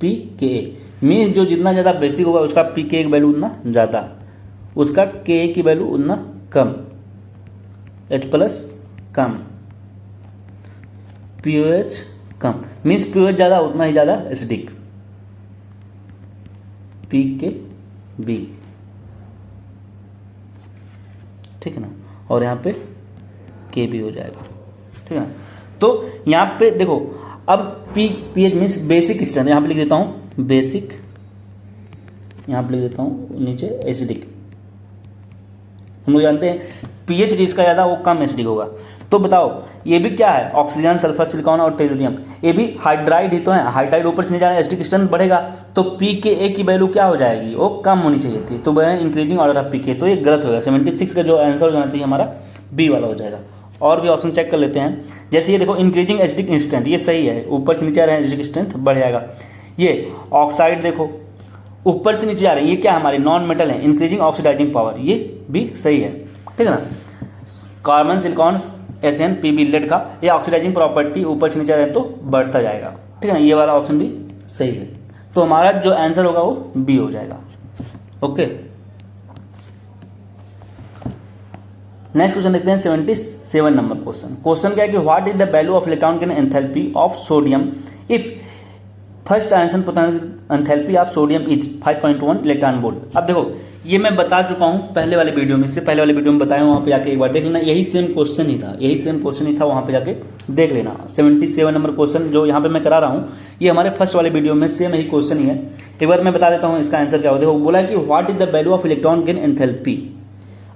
पी के, मीन्स जो जितना ज़्यादा बेसिक होगा उसका पी के वैल्यू उतना ज़्यादा, उसका के की वैल्यू उतना कम, एच प्लस कम, पी ओ एच कम, मीन्स पी ओ एच ज़्यादा उतना ही ज़्यादा एसिडिक, पी के बी, ठीक है ना, और यहाँ पे के भी हो जाएगा, ठीक है ना। तो यहाँ पे देखो अब P P H means basic strength, यहाँ पे लिख देता हूँ बेसिक, यहाँ पे लिख देता हूँ नीचे एसिडिक। हम लोग जानते हैं पीएच जिसका ज़्यादा वो कम एसिडिक होगा। तो बताओ ये भी क्या है, ऑक्सीजन, सल्फर, सिलिकॉन और टेलुरियम, ये भी हाइड्राइड ही तो है, हाइड्राइड ऊपर से नहीं जा रहा है, एसिडिक स्ट्रेंथ बढ़ेगा तो पी के ए की वैल्यू क्या हो जाएगी, वो कम होनी चाहिए थी, तो बने इंक्रीजिंग ऑर्डर ऑफ पी के, तो ये गलत होगा। 76 का जो आंसर हो जाना चाहिए हमारा बी वाला हो जाएगा। और भी ऑप्शन चेक कर लेते हैं, जैसे ये देखो इंक्रीजिंग एसिडिक स्ट्रेंथ, ये सही है, ऊपर से नीचे आ रहे हैं एसिडिक स्ट्रेंथ बढ़ जाएगा। ये ऑक्साइड देखो ऊपर से नीचे आ रहे हैं, ये क्या हमारे नॉन मेटल है, इंक्रीजिंग ऑक्सीडाइजिंग पावर, ये भी सही है, ठीक है ना। Carbon, silicon, SN, PB lead का ये ऑक्सीडाइजिंग प्रॉपर्टी ऊपर से नीचे आ रहे हैं तो बढ़ता जाएगा, ठीक है ना, ये वाला ऑप्शन भी सही है। तो हमारा जो आंसर होगा वो बी हो जाएगा। ओके, नेक्स्ट क्वेश्चन देखते हैं 77 नंबर क्वेश्चन। क्वेश्चन क्या है कि what is the value of electron in enthalpy of sodium if first answer potential enthalpy of sodium is 5.1 electron volt. अब देखो ये मैं बता चुका हूँ पहले वाले वीडियो में, इससे पहले वाले वीडियो में बताया, वहाँ पे जाके एक बार देख लेना, यही सेम क्वेश्चन ही था, यही सेम क्वेश्चन ही था, वहाँ पे जाके देख लेना। 77 नंबर क्वेश्चन जो यहाँ पे मैं करा रहा हूँ ये हमारे फर्स्ट वाले वीडियो में सेम यही क्वेश्चन ही है। एक बार मैं बता देता हूँ इसका आंसर क्या होता है। वो बोला कि what is the value of electron gain enthalpy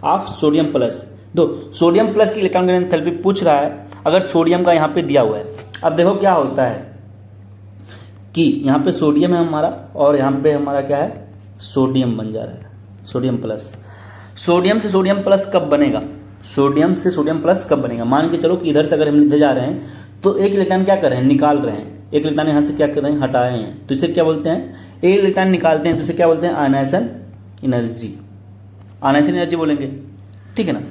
of sodium plus, दो सोडियम प्लस की इलेक्ट्रॉन गेन एंथैल्पी पूछ रहा है, अगर सोडियम का यहाँ पे दिया हुआ है। अब देखो क्या होता है कि यहाँ पे सोडियम है हमारा और यहाँ पे हमारा क्या है, सोडियम बन जा रहा है, सोडियम प्लस। सोडियम से सोडियम प्लस कब बनेगा, सोडियम से सोडियम प्लस कब बनेगा, मान के चलो कि इधर से अगर हम इधर जा रहे हैं तो एक इलेक्ट्रॉन क्या कर रहे हैं, निकाल रहे हैं, एक इलेक्ट्रॉन यहाँ से क्या कर रहे हैं, हटाए हैं, तो इसे क्या बोलते हैं, एक इलेक्ट्रॉन निकालते हैं तो इसे क्या बोलते हैं, आयनाइजेशन एनर्जी, आयनाइजेशन एनर्जी बोलेंगे, ठीक है ना।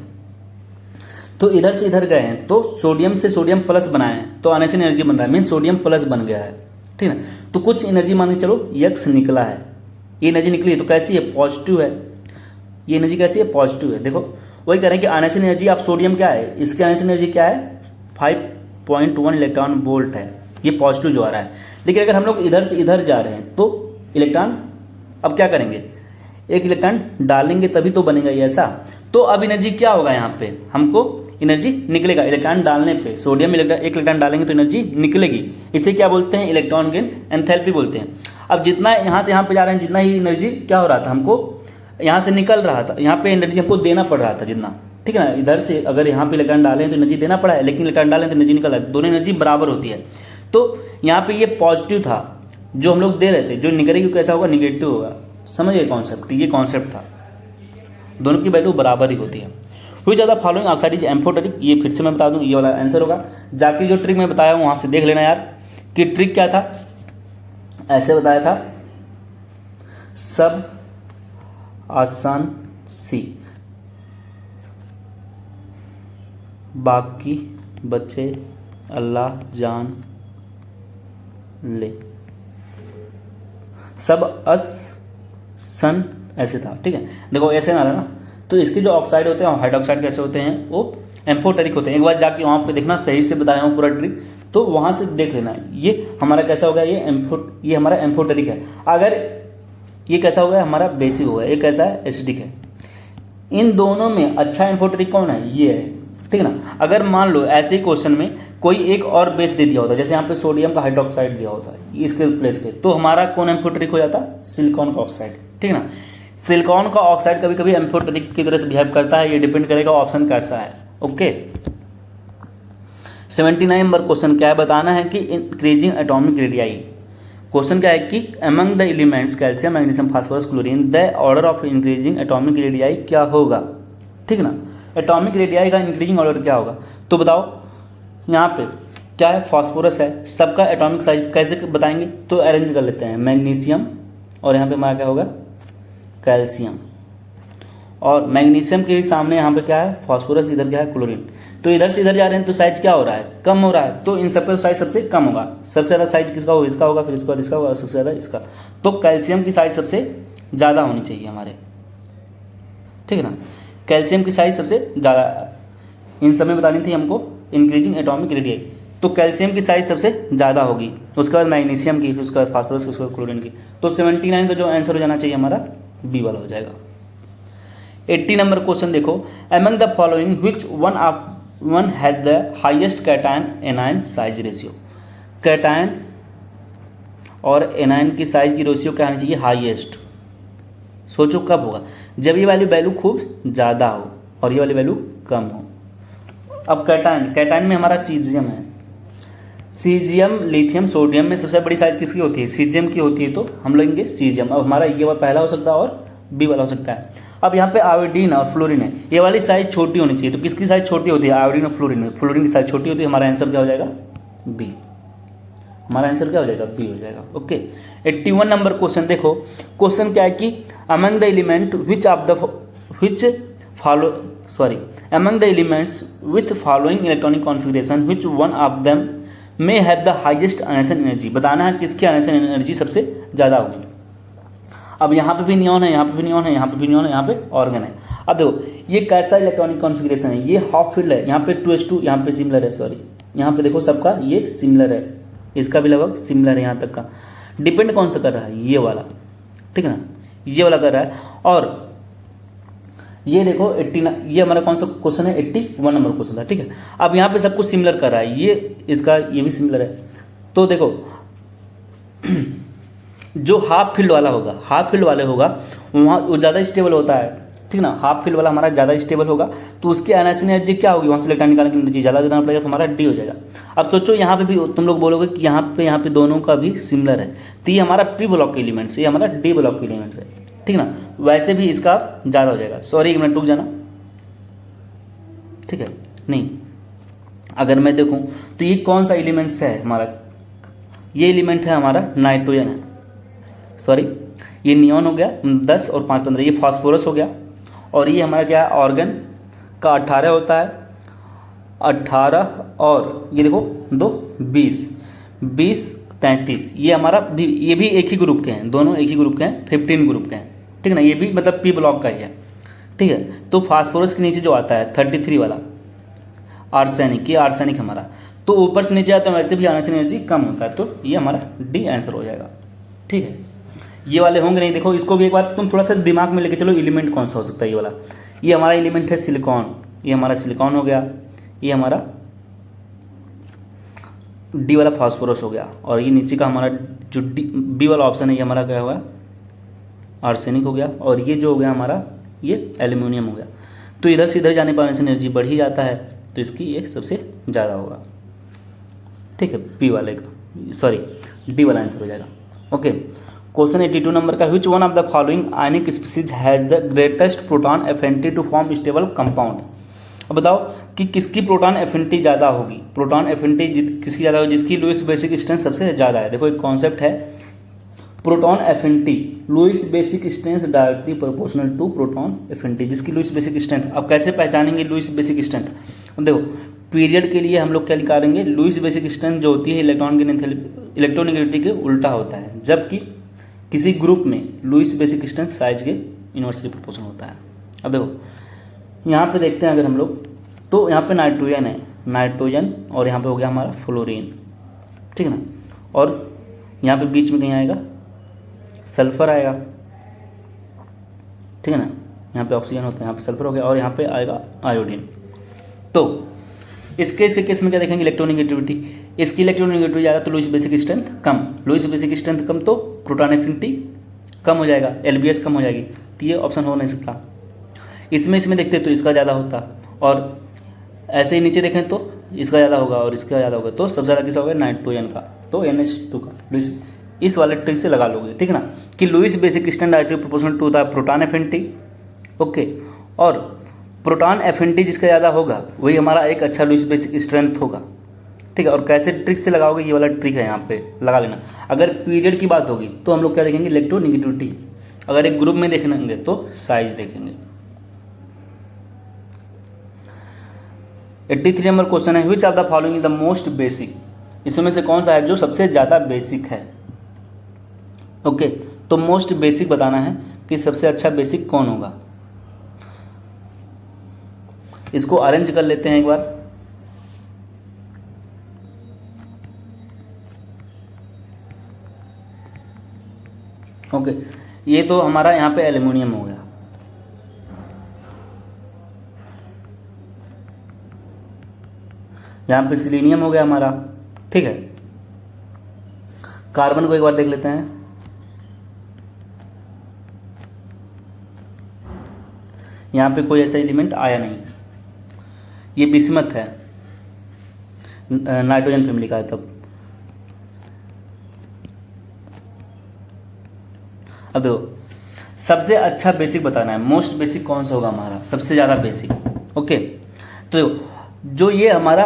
तो इधर से इधर गए हैं तो सोडियम से सोडियम प्लस बनाए हैं तो आयनाइजेशन एनर्जी बन रहा है, मीन सोडियम प्लस बन गया है, ठीक है। तो कुछ एनर्जी मान के चलो यक्स निकला है, ये एनर्जी निकली है तो कैसी है, पॉजिटिव है, ये एनर्जी कैसी है, पॉजिटिव है। देखो वही कह रहे हैं कि आयनाइजेशन एनर्जी ऑफ सोडियम क्या है, इसकी आयनाइजेशन एनर्जी क्या है, 5.1 इलेक्ट्रॉन वोल्ट है, ये पॉजिटिव जो आ रहा है। लेकिन अगर हम लोग इधर से इधर जा रहे हैं तो इलेक्ट्रॉन अब क्या करेंगे, एक इलेक्ट्रॉन डालेंगे तभी तो बनेगा ये ऐसा। तो अब एनर्जी क्या होगा, यहाँ पे हमको एनर्जी निकलेगा इलेक्ट्रॉन डालने पे, सोडियम एक इलेक्ट्रॉन डालेंगे तो एनर्जी निकलेगी, इसे क्या बोलते हैं, इलेक्ट्रॉन गेन एंथैल्पी बोलते हैं। अब जितना यहाँ से यहाँ पे जा रहे हैं जितना ही एनर्जी क्या हो रहा था, हमको यहाँ से निकल रहा था, यहाँ पे एनर्जी हमको देना पड़ रहा था जितना, ठीक है ना। इधर से अगर यहाँ पे इलेक्ट्रॉन डालें तो एनर्जी देना पड़ा है, लेकिन इलेक्ट्रॉन डालें तो एनर्जी निकल रहा है, दोनों एनर्जी बराबर होती है। तो यहाँ पे ये पॉजिटिव था जो हम लोग दे रहे थे, जो निकलेगी कैसा होगा, निगेटिव होगा, समझ गए कॉन्सेप्ट, ये कॉन्सेप्ट था, दोनों की वैल्यू बराबर ही होती है। हुई ज़्यादा फॉलोइंग ऑक्साइड इज एम्फोटेरिक, ये फिर से मैं बता दूं ये वाला आंसर होगा। जाके जो ट्रिक मैं बताया हूँ वहाँ से देख लेना यार कि ट्रिक क्या था, ऐसे बताया था, सब आसान सी बाकी बच्चे अल्लाह जान ले, सब सन ऐसे था, ठीक है। देखो ऐसे ना ना, तो इसके जो ऑक्साइड होते हैं हाइड्रोक्साइड कैसे होते हैं, वो एम्फोटेरिक होते हैं। एक बार जाके वहाँ पे देखना, सही से बताया हूँ पूरा ट्रिक, तो वहाँ से देख लेना ये हमारा कैसा होगा, ये हमारा एम्फोटेरिक है। अगर ये कैसा होगा, हमारा बेसिक होगा, ये कैसा है, एसिडिक है। इन दोनों में अच्छा एम्फोटेरिक कौन है, ये है, ठीक है ना। अगर मान लो ऐसे ही क्वेश्चन में कोई एक और बेस दे दिया होता है, जैसे यहाँ पे सोडियम का हाइड्रोक्साइड दिया होता है इसके प्लेस पे, तो हमारा कौन एम्फोटेरिक हो जाता, सिलिकॉन का ऑक्साइड, ठीक है ना। सिलिकॉन का ऑक्साइड कभी कभी एम्फोटेरिक की तरह से बिहेव करता है, ये डिपेंड करेगा ऑप्शन कैसा है। ओके, 79 नंबर क्वेश्चन क्या है, बताना है कि इंक्रीजिंग एटॉमिक रेडियाई। क्वेश्चन क्या है कि among the elements calcium, magnesium, phosphorus, chlorine, the order of increasing atomic radii क्या होगा, ठीक है ना। एटॉमिक रेडियाई का इंक्रीजिंग ऑर्डर क्या होगा, तो बताओ यहाँ पे क्या है, फास्फोरस है, सबका एटॉमिक साइज कैसे बताएंगे, तो अरेंज कर लेते हैं, मैग्नीशियम और यहाँ पे हमारा क्या होगा कैल्शियम, और मैग्नीशियम के सामने यहाँ पे क्या है फास्फोरस, इधर क्या है क्लोरीन। तो इधर से इधर जा रहे हैं तो साइज क्या हो रहा है कम हो रहा है, तो इन सबका साइज सबसे कम होगा। सबसे ज़्यादा साइज किसका होगा, इसका होगा, फिर इसके बाद इसका होगा, सबसे ज़्यादा इसका। तो कैल्शियम की साइज सबसे ज़्यादा होनी चाहिए हमारे, ठीक है ना। कैल्शियम की साइज सबसे ज़्यादा इन सब में बतानी थी हमको, इंक्रीजिंग एटॉमिक रेडियस। तो कैल्शियम की साइज सबसे ज़्यादा होगी, उसके बाद मैग्नीशियम की, फिर उसके बाद फास्फोरस की, उसके बाद क्लोरीन की। तो 79 का जो आंसर हो जाना चाहिए हमारा बी वाला हो जाएगा। 80 नंबर क्वेश्चन देखो, among the following which one has the highest cation anion size ratio. Cation और एनायन की साइज की रेशियो क्या आनी चाहिए हाईएस्ट। सोचो कब होगा, जब ये वाली वैल्यू खूब ज़्यादा हो और ये वाली वैल्यू कम हो। अब कैटायन में हमारा सीजियम है, सीजियम लिथियम सोडियम में सबसे बड़ी साइज किसकी होती है, सीजियम की होती है, तो हम लेंगे सीजियम। अब हमारा ये वाला पहला हो सकता है और बी वाला हो सकता है। अब यहाँ पे आयोडीन और फ्लोरीन है, ये वाली साइज छोटी होनी चाहिए, तो किसकी साइज छोटी होती है, आयोडीन और फ्लोरीन में, फ्लोरीन की साइज छोटी होती है। हमारा आंसर क्या हो जाएगा बी, हमारा आंसर क्या हो जाएगा बी हो जाएगा। ओके 81 नंबर क्वेश्चन देखो, क्वेश्चन क्या है कि among the element among the elements with following electronic configuration which one of them may have the highest ionization energy। बताना है किसकी ionization एनर्जी सबसे ज़्यादा होगी। अब यहाँ पे भी नियॉन है, यहाँ पे भी नियॉन है, यहाँ पे भी नियॉन है, यहाँ पे ऑर्गन है। अब देखो ये कैसा इलेक्ट्रॉनिक कॉन्फ़िगरेशन है, ये हाफ फील्ड है, यहाँ पे 2s2 यहाँ पे सिमिलर है, सॉरी यहाँ पे देखो सबका ये सिमिलर है, इसका भी लगभग सिमिलर है। यहाँ तक का डिपेंड कौन सा कर रहा है, ये वाला, ठीक है ना, ये वाला कर रहा है। और ये देखो 89, ये हमारा कौन सा क्वेश्चन है 81 नंबर क्वेश्चन था, ठीक है। अब यहाँ पे सब कुछ सिमिलर कर रहा है, ये इसका ये भी सिमिलर है। तो देखो जो हाफ फील्ड वाला होगा, हाफ फील्ड वाले होगा वहाँ वो ज़्यादा स्टेबल होता है, ठीक ना, हाफ फील्ड वाला हमारा ज़्यादा स्टेबल होगा, तो उसकी आयनाइजेशन एनर्जी क्या होगी, वहाँ से इलेक्ट्रॉन निकालने की एनर्जी ज़्यादा देना पड़ेगा, तो हमारा डी हो जाएगा। अब सोचो यहाँ पे भी तुम लोग बोलोगे कि यहाँ पे दोनों का भी सिमिलर है, तो ये हमारा पी ब्लॉक के एलिमेंट्स, ये हमारा डी ब्लॉक के एलिमेंट्स है, ठीक ना। वैसे भी इसका ज़्यादा हो जाएगा, सॉरी 1 मिनट रुक जाना, ठीक है। नहीं, अगर मैं देखूँ तो ये कौन सा एलिमेंट्स है हमारा, ये एलिमेंट है हमारा नाइट्रोजन है, सॉरी ये नियॉन हो गया 10 और 5 15, ये फास्फोरस हो गया, और ये हमारा क्या है ऑर्गन का 18 होता है, 18 और ये देखो 2 20 20 33, ये हमारा भी, ये भी एक ही ग्रुप के हैं, दोनों एक ही ग्रुप के हैं, 15 ग्रुप के हैं, ठीक है ना, ये भी मतलब पी ब्लॉक का ही है, ठीक है। तो फास्फोरस के नीचे जो आता है 33 वाला आर्सेनिक, ये आर्सेनिक हमारा, तो ऊपर से नीचे आता है वैसे भी आयनाइजेशन एनर्जी कम होता है, तो ये हमारा डी आंसर हो जाएगा, ठीक है। ये वाले होंगे नहीं, देखो इसको भी एक बार तुम थोड़ा सा दिमाग में लेके चलो, एलिमेंट कौन सा हो सकता है ये वाला, ये हमारा एलिमेंट है सिलिकॉन, ये हमारा सिलिकॉन हो गया, ये हमारा डी वाला फास्फोरस हो गया, और ये नीचे का हमारा जो डी बी वाला ऑप्शन है ये हमारा क्या हुआ आर्सेनिक हो गया, और ये जो हो गया हमारा ये एल्यूमिनियम हो गया। तो इधर से इधर जाने पर एनर्जी बढ़ ही जाता है, तो इसकी ये सबसे ज़्यादा होगा, ठीक है, पी वाले का, सॉरी डी वाला आंसर हो जाएगा। ओके क्वेश्चन 82 नंबर का, which one of the following ionic species has the greatest proton affinity to form stable compound. अब बताओ कि किसकी प्रोटॉन एफिनिटी ज़्यादा होगी, प्रोटॉन एफिनिटी किसकी ज़्यादा होगी, जिसकी लुईस बेसिक स्ट्रेंथ सबसे ज़्यादा है। देखो एक कॉन्सेप्ट है proton affinity, Lewis basic strength directly proportional to proton affinity, जिसकी लुईस बेसिक स्ट्रेंथ। अब कैसे पहचानेंगे लुईस बेसिक स्ट्रेंथ, देखो पीरियड के लिए हम लोग क्या निकालेंगे, लुईस बेसिक स्ट्रेंथ जो होती है इलेक्ट्रोनेगेटिविटी के उल्टा होता है, जबकि किसी ग्रुप में लुईस बेसिक स्ट्रेंथ साइज के इनवर्सली प्रोपोर्शनल होता है। अब देखो यहाँ पे देखते हैं अगर हम लोग, तो यहाँ पे नाइट्रोजन है, नाइट्रोजन, और यहाँ पे हो गया हमारा फ्लोरीन, ठीक है ना, और यहाँ पे बीच में कहीं आएगा सल्फर आएगा, ठीक है ना, यहाँ पे ऑक्सीजन होता है, यहाँ पे सल्फर हो गया, और यहाँ पे आएगा आयोडीन। तो इसके केस में क्या देखेंगे, इलेक्ट्रोनेगेटिविटी, इसकी इलेक्ट्रोनेगेटिविटी ज़्यादा तो लुईस बेसिक स्ट्रेंथ कम, लुईस बेसिक स्ट्रेंथ कम तो प्रोटॉन एफिनिटी कम हो जाएगा, एलबीएस कम हो जाएगी, तो ये ऑप्शन हो नहीं सकता। इसमें देखते तो इसका ज़्यादा होता, और ऐसे ही नीचे देखें तो इसका ज़्यादा होगा और इसका ज़्यादा होगा, तो सबसे ज़्यादा किसका होगा नाइट्रोजन का, तो NH2 का, लुईस इस वाले ट्रिक से लगा लोगे, ठीक है ना, कि Lewis basic strength directly proportional to the proton affinity. Okay, और प्रोटॉन एफिनिटी जिसका ज़्यादा होगा वही हमारा एक अच्छा लुईस बेसिक स्ट्रेंथ होगा, ठीक है। और कैसे ट्रिक से लगाओगे, ये वाला ट्रिक है यहाँ पे लगा लेना। अगर पीरियड की बात होगी तो हम लोग क्या देखेंगे, इलेक्ट्रोनेगेटिविटी। अगर एक ग्रुप में देखेंगे तो साइज देखेंगे। 83 नंबर क्वेश्चन है, विच of the following is the most basic. इसमें से कौन सा है जो सबसे ज़्यादा बेसिक है। ओके, तो मोस्ट बेसिक बताना है कि सबसे अच्छा बेसिक कौन होगा। इसको अरेंज कर लेते हैं एक बार। ओके, ये तो हमारा यहाँ पे एल्युमिनियम हो गया। यहाँ पे सिलीनियम हो गया हमारा, ठीक है। कार्बन को एक बार देख लेते हैं। यहाँ पे कोई ऐसा एलिमेंट आया नहीं। ये बिस्मथ है, नाइट्रोजन फैमिली का है। तब अब देखो, सबसे अच्छा बेसिक बताना है, मोस्ट बेसिक कौन सा होगा हमारा, सबसे ज़्यादा बेसिक। ओके, तो देखो जो ये हमारा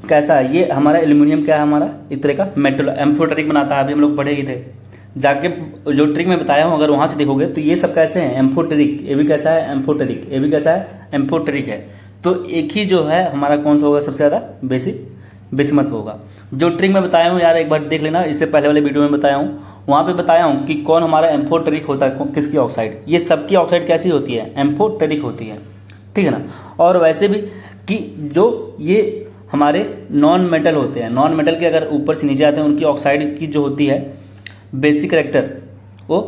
कैसा है, ये हमारा एल्यूमिनियम क्या है, हमारा एक तरह का मेटल एम्फोटेरिक बनाता है। अभी हम लोग पढ़े ही थे, जाके जो ट्रिक में बताया हूँ अगर वहाँ से देखोगे तो ये सब कैसे हैं, एम्फोटेरिक। ये भी कैसा है, एम्फोटेरिक। ये भी कैसा है, एम्फोटेरिक है। तो एक ही जो है हमारा कौन सा होगा सबसे ज़्यादा बेसिक, बिस्मथ होगा। जो ट्रिक में बताया हूँ यार एक बार देख लेना, इससे पहले वाले वीडियो में बताया हूँ, वहाँ पे बताया हूँ कि कौन हमारा एम्फोटेरिक होता है, किसकी ऑक्साइड। ये सबकी ऑक्साइड कैसी होती है, एम्फोटेरिक होती है, ठीक है ना। और वैसे भी कि जो ये हमारे नॉन मेटल होते हैं, नॉन मेटल के अगर ऊपर से नीचे आते हैं उनकी ऑक्साइड की जो होती है बेसिक कैरेक्टर वो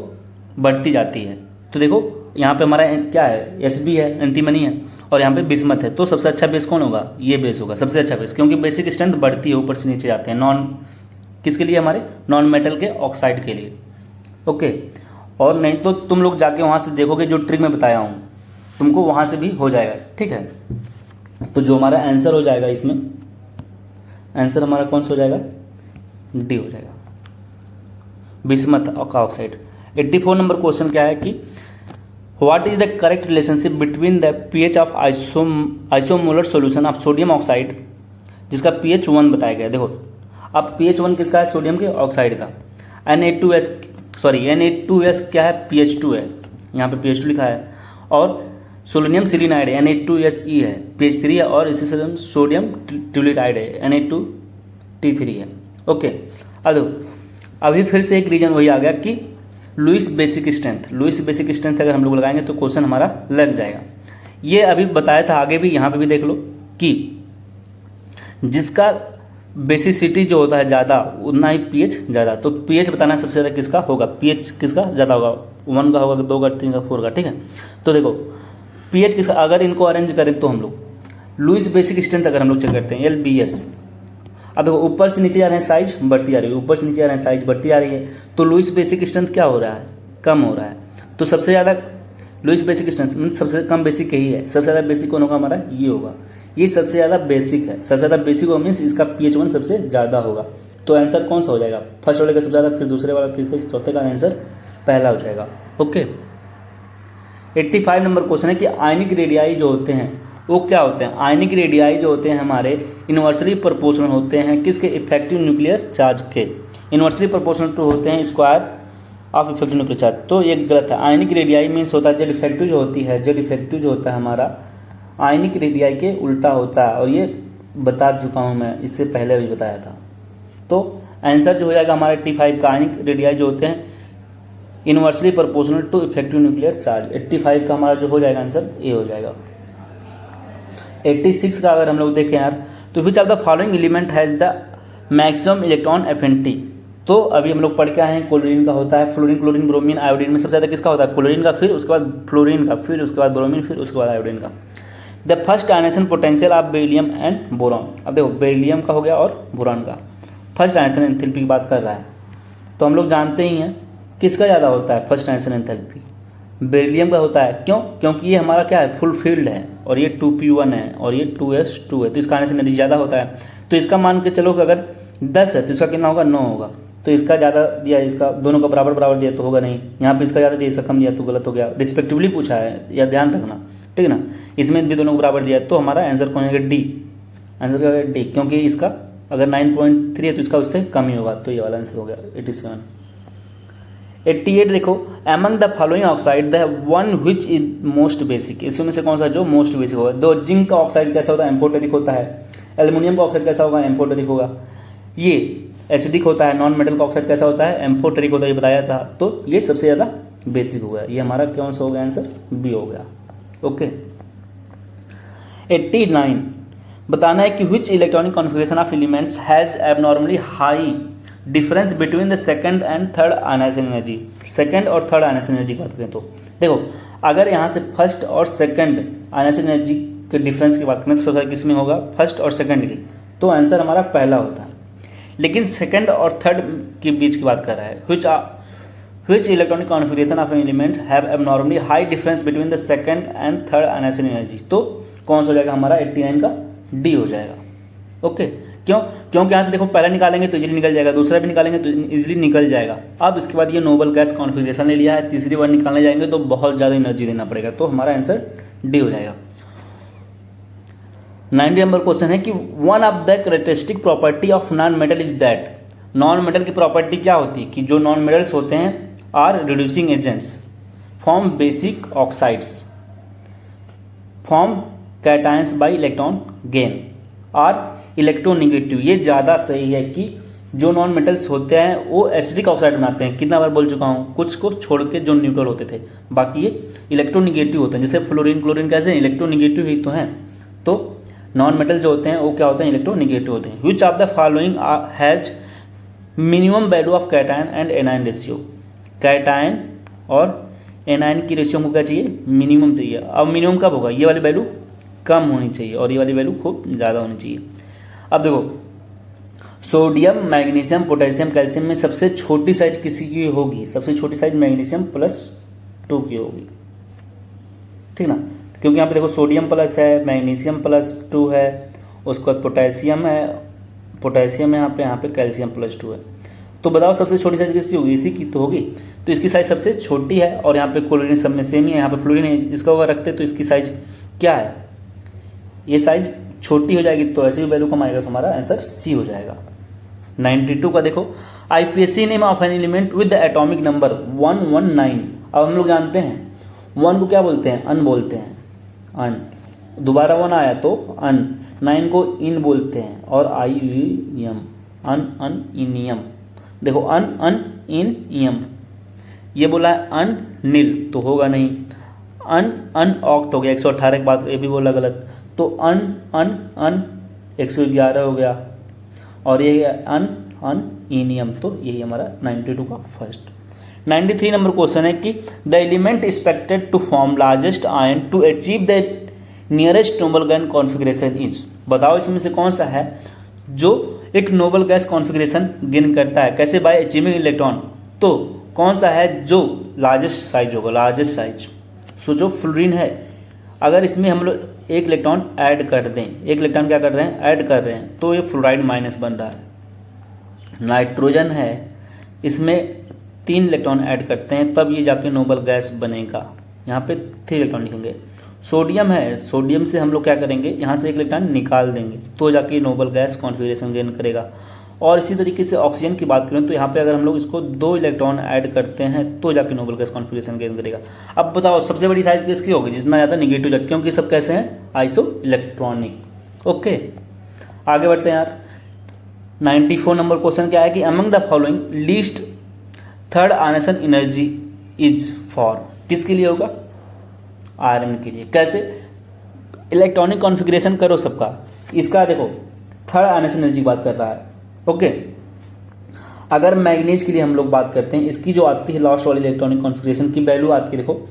बढ़ती जाती है। तो देखो यहाँ पे हमारा क्या है, Sb है, एंटीमनी है, और यहाँ पे बिस्मथ है। तो सबसे अच्छा बेस कौन होगा, ये बेस होगा सबसे अच्छा बेस, क्योंकि बेसिक स्ट्रेंथ बढ़ती है, ऊपर से नीचे जाते हैं। नॉन किसके लिए, हमारे नॉन मेटल के ऑक्साइड के लिए। ओके, और नहीं तो तुम लोग जाके वहाँ से देखोगे जो ट्रिक में बताया हूँ, तुमको वहाँ से भी हो जाएगा, ठीक है। तो जो हमारा आंसर हो जाएगा इसमें, आंसर हमारा कौन सा हो जाएगा, डी हो जाएगा, बिस्मथ का ऑक्साइड। 84 नंबर क्वेश्चन क्या है कि what is the correct relationship between the pH of isomolar solution of sodium oxide, जिसका पीएच 1 बताया गया। देखो अब पीएच 1 किसका है, सोडियम के ऑक्साइड का। Na2S क्या है, pH2 है, यहाँ पे pH2 लिखा है। और सोलोनियम सिलिनाइड Na2Se है, pH3 है। और इसी से सोडियम ट्यूलिटाइड है, Na2T3 है। ओके, अब अभी फिर से एक रीजन वही आ गया कि लुईस बेसिक स्ट्रेंथ अगर हम लोग लगाएंगे तो क्वेश्चन हमारा लग जाएगा। ये अभी बताया था, आगे भी यहाँ पे भी देख लो कि जिसका बेसिसिटी जो होता है ज़्यादा उतना ही पीएच ज़्यादा। तो पीएच बताना सबसे ज़्यादा किसका होगा, पीएच किसका ज़्यादा होगा, 1 का होगा, 2 का, 3 का, 4 का, ठीक है। तो देखो पीएच किसका, अगर इनको अरेंज करें तो हम लोग लुईस बेसिक स्ट्रेंथ अगर हम लोग चेक करते हैं LBS। अब देखो ऊपर से नीचे जा रहे हैं साइज बढ़ती आ रही है, ऊपर से नीचे जा रहे हैं साइज बढ़ती आ रही है। तो लुईस बेसिक स्ट्रेंथ क्या हो रहा है, कम हो रहा है। तो सबसे ज़्यादा लुईस बेसिक स्ट्रेंथ मीन सबसे कम बेसिक यही है। सबसे ज़्यादा बेसिक कौन होगा हमारा, ये होगा, ये सबसे ज़्यादा बेसिक है। सबसे ज़्यादा बेसिक होगा मीन्स इसका pH 1 सबसे ज़्यादा होगा। तो आंसर कौन सा हो जाएगा, फर्स्ट वाले का सबसे ज़्यादा, फिर दूसरे वाला, फिर चौथे का आंसर पहला हो जाएगा। ओके, 85 नंबर क्वेश्चन है कि आयनिक रेडियाई जो होते हैं वो क्या होते हैं। आयनिक रेडियाई जो होते हैं हमारे इन्वर्सली प्रोपोर्शनल होते हैं किसके, इफेक्टिव न्यूक्लियर चार्ज के। इन्वर्सली प्रोपोर्शनल टू होते हैं square of effective nuclear charge. तो ये गलत है। आयनिक रेडियाई मीन्स होता है जेड इफेक्टिव जो होती है, जेड इफेक्टिव जो होता है हमारा आयनिक रेडियाई के उल्टा होता है। और ये बता चुका हूँ मैं, इससे पहले भी बताया था। तो आंसर जो हो जाएगा हमारा 85 का, आयनिक रेडियाई जो होते हैं inversely proportional to effective nuclear charge. 85 का हमारा जो हो जाएगा आंसर ए हो जाएगा। 86 का अगर हम लोग देखें यार, तो विच of the following element has the maximum electron affinity. तो अभी हम लोग पढ़ के आए हैं, क्लोरीन का होता है, फ्लोरीन, क्लोरीन, ब्रोमीन, आयोडीन में सबसे ज़्यादा किसका होता है, क्लोरीन का, फिर उसके बाद फ्लोरीन का, फिर उसके बाद ब्रोमीन, फिर उसके बाद आयोडीन का। The first ionisation potential of beryllium and boron. अब देखो बेरिलियम का हो गया और बोरॉन का। फर्स्ट आयनेशन एंथैल्पी की बात कर रहा है, तो हम लोग जानते ही हैं किसका ज़्यादा होता है फर्स्ट आयनेशन एंथैल्पी, बेरिलियम का होता है। क्यों, क्योंकि ये हमारा क्या है, फुल फील्ड है, और ये 2p1 है, और ये 2s2 है, तो इसका आयनेशन एनर्जी ज़्यादा होता है। तो इसका मान के चलो कि अगर 10 है तो इसका कितना होगा, 9 होगा। तो इसका ज़्यादा दिया, इसका दोनों का बराबर बराबर दिया तो होगा नहीं। यहाँ पे इसका ज़्यादा दिया, इसका कम दिया तो गलत हो गया। रिस्पेक्टिवली पूछा है, या ध्यान रखना, ठीक है ना। इसमें भी दोनों को बराबर दिया, तो हमारा आंसर कौन है, डी। आंसर क्या है, डी, क्योंकि इसका अगर 9.3 है तो इसका उससे कम ही होगा, तो ये वाला आंसर हो गया 87। 88 देखो, among the following oxide the one which is most basic, इसमें से कौन सा जो मोस्ट बेसिक होगा। दो जिंक का ऑक्साइड कैसा होता है, एम्फोटेरिक होता है। एल्युमिनियम का ऑक्साइड कैसा होगा, एम्फोटेरिक होगा। ये एसिडिक होता है। नॉन मेटल का ऑक्साइड कैसा होता है, एम्फोटेरिक होता है, ये बताया था। तो ये सबसे ज़्यादा बेसिक हो गया, ये हमारा कौन सा हो गया आंसर, बी हो गया। ओके। 89 बताना है कि which electronic configuration of elements has abnormally high difference between the second and third ionization energy. Second और थर्ड आयनाइजेशन एनर्जी की बात करें तो देखो, अगर यहाँ से फर्स्ट और सेकंड आयनाइजेशन एनर्जी के डिफरेंस की बात करें तो किस में होगा, फर्स्ट और सेकंड की, तो आंसर हमारा पहला होता है। लेकिन सेकंड और थर्ड के बीच की बात कर रहा है, which electronic configuration of an element have abnormally high difference between the second and third ionization energy, तो कौन सा हो जाएगा हमारा 89 का डी हो जाएगा। ओके, क्यों, क्योंकि यहाँ से देखो पहला निकालेंगे तो इजीली निकल जाएगा, दूसरा भी निकालेंगे तो इजीली निकल जाएगा। अब इसके बाद ये नोबल गैस कॉन्फ़िगरेशन ले लिया है, तीसरी बार निकालने जाएंगे तो बहुत ज़्यादा एनर्जी देना पड़ेगा, तो हमारा आंसर डी हो जाएगा। 90 नंबर क्वेश्चन है कि one of the characteristic property of non metal is that, non metal की प्रॉपर्टी क्या होती है कि जो नॉन मेटल्स होते हैं are reducing agents, form basic oxides, form cations by electron gain, are electronegative. ये ज़्यादा सही है कि जो नॉन मेटल्स होते हैं वो एसिडिक ऑक्साइड बनाते हैं। कितना बार बोल चुका हूँ, कुछ को छोड़ के जो न्यूट्रल होते थे, बाकी ये इलेक्ट्रोनिगेटिव होते हैं। जैसे फ्लोरीन क्लोरीन कैसे इलेक्ट्रोनिगेटिव ही तो हैं, तो नॉन मेटल जो होते हैं वो क्या होते हैं, इलेक्ट्रोनिगेटिव होते हैं। विच of the following has minimum value of cation and anion ratio, cation और एनायन की रेशियो को क्या चाहिए, मिनिमम चाहिए। अब मिनिमम कब होगा, ये वाली वैल्यू कम होनी चाहिए और ये वाली वैल्यू खूब ज़्यादा होनी चाहिए। अब देखो, सोडियम मैग्नीशियम पोटेशियम कैल्शियम में सबसे छोटी साइज किसी की होगी, सबसे छोटी साइज मैग्नीशियम +2 की होगी, ठीक ना, क्योंकि यहाँ पे देखो सोडियम प्लस है, मैग्नीशियम +2 है, उसके बाद पोटेशियम है, पोटेशियम है यहाँ पे कैल्शियम +2 है। तो बताओ सबसे छोटी साइज किसकी होगी, इसी की तो होगी, तो इसकी साइज सबसे छोटी है। और यहाँ पे क्लोरीन सब में सेम ही है, यहाँ पे फ्लोरीन है, इसका अगर रखते तो इसकी साइज क्या है, ये साइज छोटी हो जाएगी, तो ऐसी वैल्यू कम आएगा, तो हमारा आंसर सी हो जाएगा। 92 का देखो, IPSC name of an element with the atomic number 119। अब हम लोग जानते हैं 1 को क्या बोलते हैं, अन बोलते हैं, अन, दोबारा 1 आया तो अन, 9 को इन बोलते हैं, और IUM, अन इनियम। देखो इन इयम, ये बोला है अन नील तो होगा नहीं, अन ऑक्ट हो गया, 118 के बाद ये भी बोला गलत, तो अन 111 हो गया, और ये अन इनियम, तो यही हमारा 92 का फर्स्ट। 93 नंबर क्वेश्चन है कि the element expected to form largest ion to achieve the nearest noble gas configuration is, बताओ इसमें से कौन सा है जो एक नोबल गैस कॉन्फ़िगरेशन गेन करता है, कैसे, बाय अचीविंग इलेक्ट्रॉन, तो कौन सा है जो लार्जेस्ट साइज होगा, लार्जेस्ट साइज। सो जो फ्लोरीन है, अगर इसमें हम लोग एक इलेक्ट्रॉन ऐड कर दें, एक इलेक्ट्रॉन क्या कर रहे हैं, ऐड कर रहे हैं, तो ये फ्लोराइड माइनस बन रहा है। नाइट्रोजन है, इसमें 3 इलेक्ट्रॉन ऐड करते हैं तब ये जाके नोबल गैस बनेगा, यहाँ पे 3 इलेक्ट्रॉन लिखेंगे। सोडियम है, सोडियम से हम लोग क्या करेंगे, यहाँ से एक इलेक्ट्रॉन निकाल देंगे तो जाके नोबल गैस कॉन्फ़िगरेशन गेन करेगा। और इसी तरीके से ऑक्सीजन की बात करें तो यहाँ पे अगर हम लोग इसको 2 इलेक्ट्रॉन ऐड करते हैं तो जाके नोबल गैस कॉन्फ़िगरेशन गेन करेगा। अब बताओ सबसे बड़ी साइज किसकी होगी, जितना ज़्यादा निगेटिव चार्ज, क्योंकि सब कैसे हैं, आइसो इलेक्ट्रॉनिक। ओके, आगे बढ़ते हैं यार। 94 नंबर क्वेश्चन क्या है कि among the following least third ionization energy is for, किसके लिए होगा, आयरन के लिए। कैसे, इलेक्ट्रॉनिक कॉन्फ़िगरेशन करो सबका, इसका देखो थर्ड आयनाइजेशन एनर्जी बात कर रहा है। ओके, अगर मैग्नीज के लिए हम लोग बात करते हैं, इसकी जो आती है लास्ट वाली इलेक्ट्रॉनिक कॉन्फ़िगरेशन की वैल्यू आती है, देखो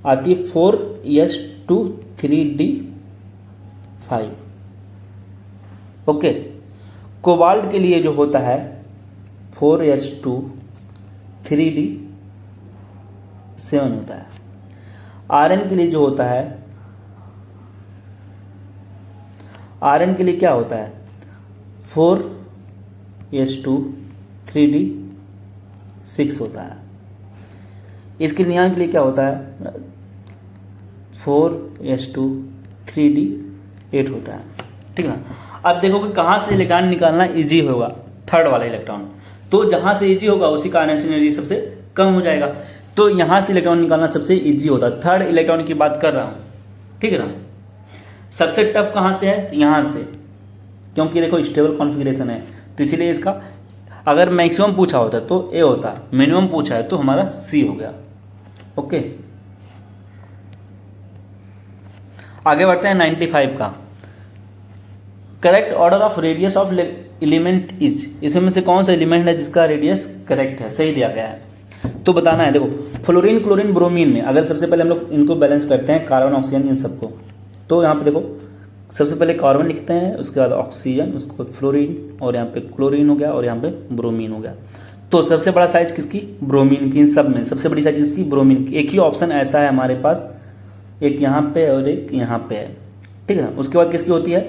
आती है 4s2 3d5। ओके, कोबाल्ट के लिए जो होता है 4s2 3d7 होता है। आयरन के लिए जो होता है, आयरन के लिए क्या होता है, 4s2 3d6 होता है। इसके नियॉन के लिए क्या होता है, 4s2 3d8 होता है, ठीक है ना। अब देखो कि कहाँ से इलेक्ट्रॉन निकालना इजी होगा, थर्ड वाला इलेक्ट्रॉन। तो जहाँ से इजी होगा उसी का आयनाइजेशन एनर्जी सबसे कम हो जाएगा। तो यहाँ से इलेक्ट्रॉन निकालना सबसे इजी होता है, थर्ड इलेक्ट्रॉन की बात कर रहा हूँ, ठीक है ना। सबसे टफ कहाँ से है, यहाँ से, क्योंकि देखो स्टेबल कॉन्फ़िगरेशन है, तो इसीलिए इसका अगर मैक्सिमम पूछा होता तो ए होता, मिनिमम पूछा है तो हमारा सी हो गया। ओके, आगे बढ़ते हैं 95 का। Correct order of radius of element is, इसमें से कौन सा एलिमेंट है जिसका रेडियस करेक्ट है, सही दिया गया है। तो बताना है, देखो फ्लोरीन क्लोरीन ब्रोमीन में अगर सबसे पहले हम लोग इनको बैलेंस करते हैं, कार्बन ऑक्सीजन इन सबको, तो यहाँ पे देखो सबसे पहले कार्बन लिखते हैं, उसके बाद ऑक्सीजन, उसके बाद फ्लोरीन, और यहाँ पे क्लोरीन हो गया, और यहाँ पे ब्रोमीन हो गया। तो सबसे बड़ा साइज किसकी, ब्रोमीन की। इन सब में सबसे बड़ी साइज किसकी, ब्रोमीन की। एक ही ऑप्शन ऐसा है हमारे पास, एक यहाँ पे और एक यहाँ पे है, ठीक है ना। उसके बाद किसकी होती है,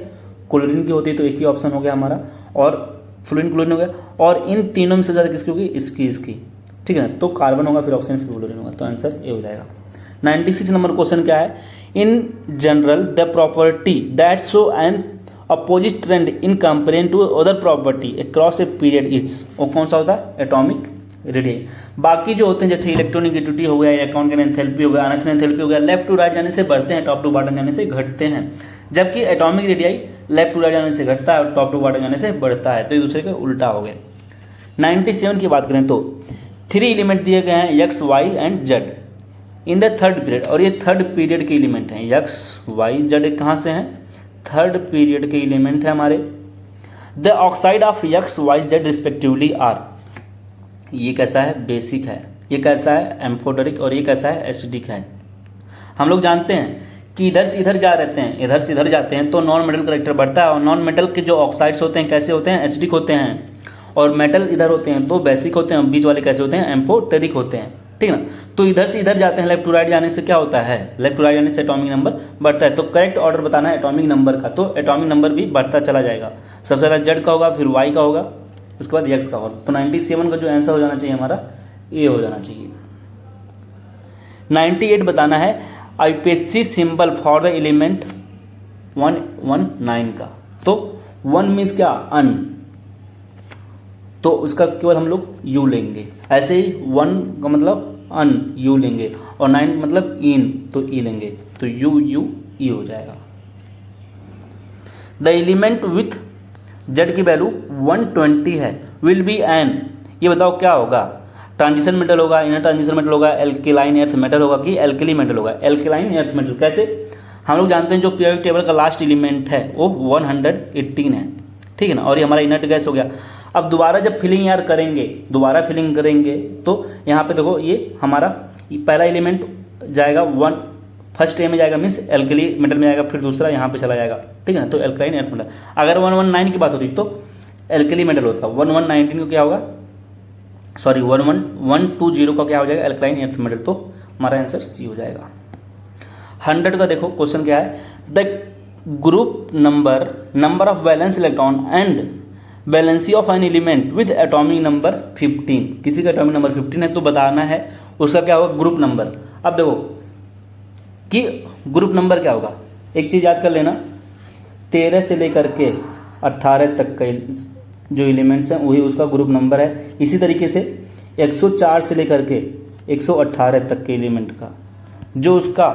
क्लोरीन की होती है, तो एक ही ऑप्शन हो गया हमारा, और फ्लोरीन क्लोरीन हो गया। और इन तीनों में से ज़्यादा किसकी होगी, इसकी, ठीक है ना। तो कार्बन होगा, फिर ऑक्सीजन, फिर फ्लोरीन होगा, तो आंसर ए हो जाएगा। 96 नंबर क्वेश्चन क्या है, in general the property that show an opposite trend in comparison to other property across a period is, वो कौन सा होता है, एटॉमिक रेडियस। बाकी जो होते हैं जैसे इलेक्ट्रोनेगेटिविटी हो गया, इलेक्ट्रॉन का एंथैल्पी हो गया, आयनाइजेशन एंथैल्पी हो गया, लेफ्ट टू राइट जाने से बढ़ते हैं, टॉप टू बॉटम जाने से घटते हैं। जबकि atomic radii left to right जाने से घटता है और टॉप टू बॉटम जाने से बढ़ता है, तो एक दूसरे के उल्टा हो गए। 97 की बात करें तो 3 एलिमेंट दिए गए हैं, X Y and Z in the third period, और ये थर्ड पीरियड के एलिमेंट हैं। एक्स वाई जेड कहाँ से हैं, थर्ड पीरियड के एलिमेंट है हमारे। The oxide of X Y Z respectively are, ये कैसा है, बेसिक है, ये कैसा है, एम्फोटेरिक, और ये कैसा है, एसिडिक है। हम लोग जानते हैं कि इधर से इधर जा रहते हैं, इधर से इधर जाते हैं तो नॉन मेटल करेक्टर बढ़ता है, और नॉन मेटल के जो ऑक्साइड्स होते हैं कैसे होते हैं, एसिडिक होते हैं, और मेटल इधर होते हैं तो बेसिक होते हैं, बीच वाले कैसे होते हैं, एम्फोटेरिक होते हैं, ठीक है ना। तो इधर से इधर जाते हैं, लेफ्ट टू राइट जाने से क्या होता है, लेफ्ट टू राइट जाने से एटॉमिक नंबर बढ़ता है। तो करेक्ट ऑर्डर बताना है एटॉमिक नंबर का, तो एटॉमिक नंबर भी बढ़ता चला जाएगा। सबसे पहले जेड का होगा, फिर वाई का होगा, उसके बाद एक्स का होगा। तो 97 का जो आंसर हो जाना चाहिए हमारा ए हो जाना चाहिए। 98 बताना है IPSC symbol for the element 119 का। तो 1 मीन्स क्या, अन, तो उसका केवल हम लोग यू लेंगे। ऐसे ही 1 का मतलब अन, यू लेंगे, और 9 मतलब इन, तो ई लेंगे, तो यू यू ई हो जाएगा। द एलिमेंट विथ जेड की वैल्यू 120 है, विल बी एन, ये बताओ क्या होगा, ट्रांजिशन मेटल होगा, इनर ट्रांजिशन मेटल होगा, एल्केलाइन एर्थ मेटल होगा कि एल्केली मेटल होगा, एल्केलाइन एर्थ मेटल। कैसे, हम लोग जानते हैं जो पीरियोडिक टेबल का लास्ट एलिमेंट है वो 118 है, ठीक है ना, और ये हमारा इनर्ट गैस हो गया। अब दोबारा जब फिलिंग यार करेंगे, दोबारा फिलिंग करेंगे तो यहाँ पे देखो ये हमारा पहला एलिमेंट जाएगा फर्स्ट ए में जाएगा, मीन्स एल्केली मेटल में जाएगा, फिर दूसरा यहाँ पे चला जाएगा, ठीक है ना। तो एल्कलाइन एर्थ मेटल, अगर 119 की बात होती तो एल्केली मेटल होता, 1119 को क्या होगा, सॉरी 11120 का क्या हो जाएगा, एल्कलाइन एर्थ मेटल। तो हमारा आंसर सी हो जाएगा। 100 का देखो क्वेश्चन क्या है, the group number of valence electron and valency of an element with atomic number 15, किसी का एटॉमिक नंबर 15 है तो बताना है उसका क्या होगा, ग्रुप नंबर। अब देखो कि ग्रुप नंबर क्या होगा, एक चीज़ याद कर लेना, 13 से लेकर के 18 तक का जो एलिमेंट्स हैं वही उसका ग्रुप नंबर है। इसी तरीके से 104 से लेकर के 118 तक के एलिमेंट का जो उसका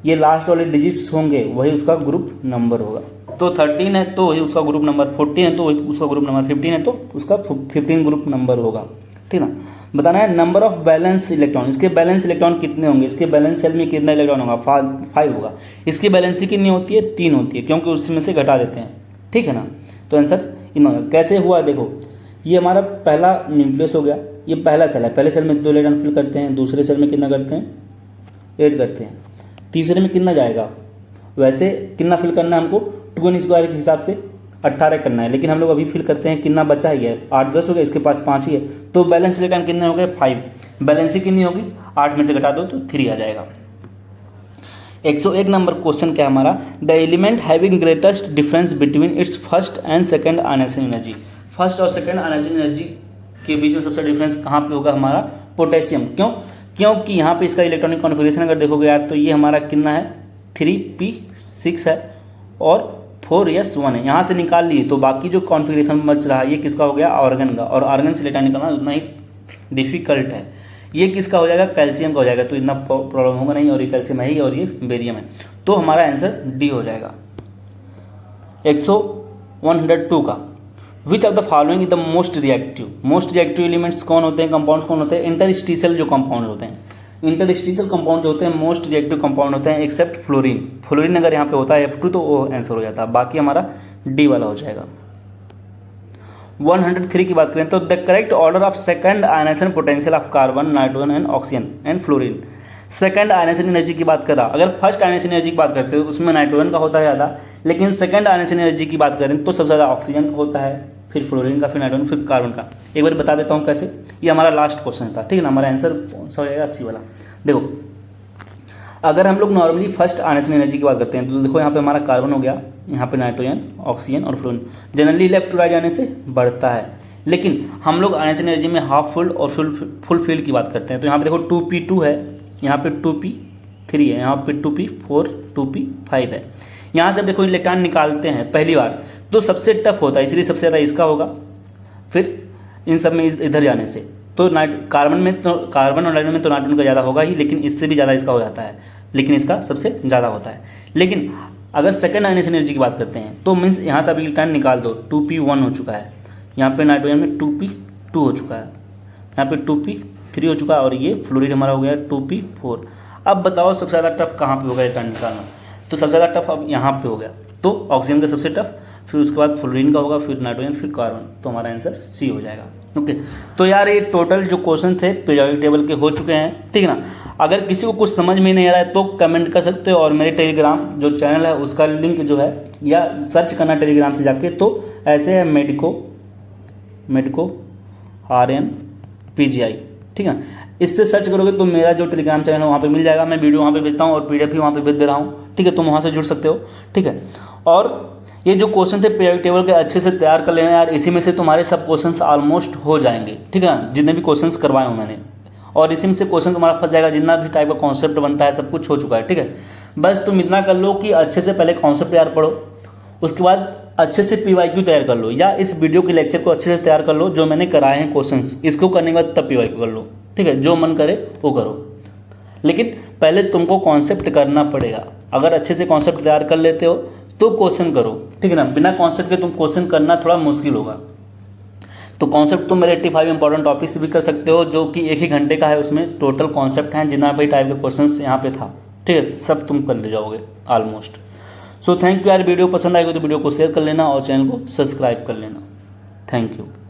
ये लास्ट वाले डिजिट्स होंगे वही उसका ग्रुप नंबर होगा। तो 13 है तो वही उसका ग्रुप नंबर, 14 है तो वही उसका ग्रुप नंबर, 15 है तो उसका 15 ग्रुप नंबर होगा, ठीक ना। बताना है नंबर ऑफ बैलेंस इलेक्ट्रॉन, इसके बैलेंस इलेक्ट्रॉन कितने होंगे, इसके बैलेंस सेल में कितना इलेक्ट्रॉन होगा, 5 होगा। इसकी बैलेंसी कितनी होती है, 3 होती है, क्योंकि उसमें से घटा देते हैं, ठीक है ना। तो आंसर इन होगा। कैसे हुआ देखो, ये हमारा पहला न्यूक्लियस हो गया, ये पहला सेल है, पहले सेल में 2 इलेक्ट्रॉन फिल करते हैं, दूसरे सेल में कितना करते हैं, 8 करते हैं, तीसरे में कितना जाएगा, वैसे कितना फिल करना है हमको 2n² के हिसाब से 18 करना है, लेकिन हम लोग अभी फिल करते हैं कितना बचा ही है, 8 10 हो गया, इसके पास 5 ही है, तो बैलेंस इलेक्ट्रॉन कितने हो गए, 5। बैलेंसी कितनी होगी, 8 में से घटा दो तो 3 आ जाएगा। 101 नंबर क्वेश्चन क्या हमारा, the element having greatest difference between its first and second ionization energy, first और सेकंड आयनाइजेशन एनर्जी के बीच में सबसे डिफरेंस कहाँ पे होगा, हमारा पोटेशियम। क्योंकि यहाँ पे इसका इलेक्ट्रॉनिक कॉन्फ़िगरेशन अगर देखोगे यार तो ये हमारा कितना है, 3p6 है और 4s1 है, यहाँ से निकाल लिए तो बाकी जो कॉन्फ़िगरेशन बच रहा है ये किसका हो गया, आर्गन का, और आर्गन से डेटा निकालना उतना ही डिफिकल्ट है। ये किसका हो जाएगा, कैल्शियम का हो जाएगा, तो इतना प्रॉब्लम होगा नहीं, और ये कैल्शियम है ही और ये बेरियम है, तो हमारा आंसर डी हो जाएगा। 102 का विच of the following is the most reactive elements कौन होते हैं, कंपाउंड्स कौन होते हैं, इंटरस्टिशियल जो कंपाउंड होते हैं, इंटरस्टिशियल कंपाउंड जो होते हैं मोस्ट रिएक्टिव कंपाउंड होते हैं एक्सेप्ट फ्लोरीन अगर यहाँ पे होता है F2 तो वो आंसर हो जाता है, बाकी हमारा डी वाला हो जाएगा। 103 की बात करें तो the correct order of second ionization potential of carbon, nitrogen and oxygen and fluorine. Second ionization energy की बात कर रहा, अगर फर्स्ट आयनाइजेशन एनर्जी की बात करते हो उसमें नाइट्रोजन का होता है ज़्यादा, लेकिन सेकंड आयनाइजेशन एनर्जी की बात करें तो सबसे ज़्यादा ऑक्सीजन का होता है, फिर फ्लोरीन का, फिर नाइट्रोजन, फिर कार्बन का। एक बार बता देता हूँ कैसे, ये हमारा लास्ट क्वेश्चन था, ठीक है ना, हमारा आंसर कौन सा हो जाएगा, सी वाला। देखो अगर हम लोग नॉर्मली फर्स्ट आयनाइजेशन एनर्जी की बात करते हैं तो देखो यहाँ पे हमारा कार्बन हो गया, यहाँ पे नाइट्रोजन, ऑक्सीजन और fluorine generally left to right जाने से बढ़ता है, लेकिन हम लोग आयनाइजेशन एनर्जी में हाफ फुल और फुल फील्ड की बात करते हैं। तो यहाँ पे देखो 2p2 है, यहाँ पे 2p3 है, यहाँ पे 2p4, 2p5 है। यहाँ से देखो इलेक्ट्रॉन निकालते हैं पहली बार तो सबसे टफ होता है, इसलिए सबसे ज़्यादा इसका होगा, फिर इन सब में इधर जाने से तो कार्बन और नाइट्रोजन में तो नाइट्रोजन का ज़्यादा होगा ही, लेकिन इससे भी ज़्यादा इसका हो जाता है, लेकिन इसका सबसे ज़्यादा होता है। लेकिन अगर सेकंड आयनाइजेशन एनर्जी की बात करते हैं तो मीन्स यहाँ से अभी इलेक्ट्रॉन निकाल दो, 2p1 हो चुका है, यहाँ पे नाइट्रोजन में 2p2 हो चुका है, यहाँ पे 2p3 हो चुका है, और ये फ्लोरीन हमारा हो गया 2p4। अब बताओ सबसे ज़्यादा टफ कहाँ पे होगा इलेक्ट्रॉन निकालना, तो सबसे ज़्यादा टफ अब यहाँ पे हो गया, तो ऑक्सीजन का सबसे टफ, फिर उसके बाद फ्लोरीन का होगा, फिर नाइट्रोजन, फिर कार्बन, तो हमारा आंसर सी हो जाएगा। ओके तो यार ये टोटल जो क्वेश्चन थे पीरियोडिक टेबल के हो चुके हैं, ठीक है ना। अगर किसी को कुछ समझ में नहीं आ रहा है तो कमेंट कर सकते हो, और मेरे टेलीग्राम जो चैनल है उसका लिंक जो है, या सर्च करना टेलीग्राम से जाके, तो ऐसे है मेडिको RN PGI, ठीक है, इससे सर्च करोगे तो मेरा जो टेलीग्राम चैनल है वहाँ पे मिल जाएगा, मैं वीडियो वहाँ पे भेजता हूँ और PDF भी वहाँ पे भेज दे रहा हूँ, ठीक है, तुम वहाँ से जुड़ सकते हो, ठीक है। और ये जो क्वेश्चन थे पीरियोडिक टेबल के अच्छे से तैयार कर लेना यार, इसी में से तुम्हारे सब क्वेश्चंस ऑलमोस्ट हो जाएंगे, ठीक है ना, जितने भी क्वेश्चंस करवाए हूँ मैंने, और इसी में से क्वेश्चन तुम्हारा फंस जाएगा, जितना भी टाइप का कॉन्सेप्ट बनता है सब कुछ हो चुका है, ठीक है। बस तुम इतना कर लो कि अच्छे से पहले कॉन्सेप्ट तैयार पढ़ो, उसके बाद अच्छे से PYQ तैयार कर लो, या इस वीडियो के लेक्चर को अच्छे से तैयार कर लो जो मैंने कराए हैं क्वेश्चंस, इसको करने के बाद तब PYQ कर लो, ठीक है, जो मन करे वो करो, लेकिन पहले तुमको कॉन्सेप्ट करना पड़ेगा। अगर अच्छे से कॉन्सेप्ट तैयार कर लेते हो तो क्वेश्चन करो, ठीक है ना, बिना कॉन्सेप्ट के तुम क्वेश्चन करना थोड़ा मुश्किल होगा। तो कॉन्सेप्ट तुम मेरे 85 इंपॉर्टेंट टॉपिक से भी कर सकते हो, जो कि 1 ही घंटे का है, उसमें टोटल कॉन्सेप्ट हैं जितना भी टाइप के क्वेश्चन यहाँ पे था, ठीक है, सब तुम कर ले जाओगे ऑलमोस्ट। सो थैंक यू यार, वीडियो पसंद आएगी तो वीडियो को शेयर कर लेना और चैनल को सब्सक्राइब कर लेना। Thank you.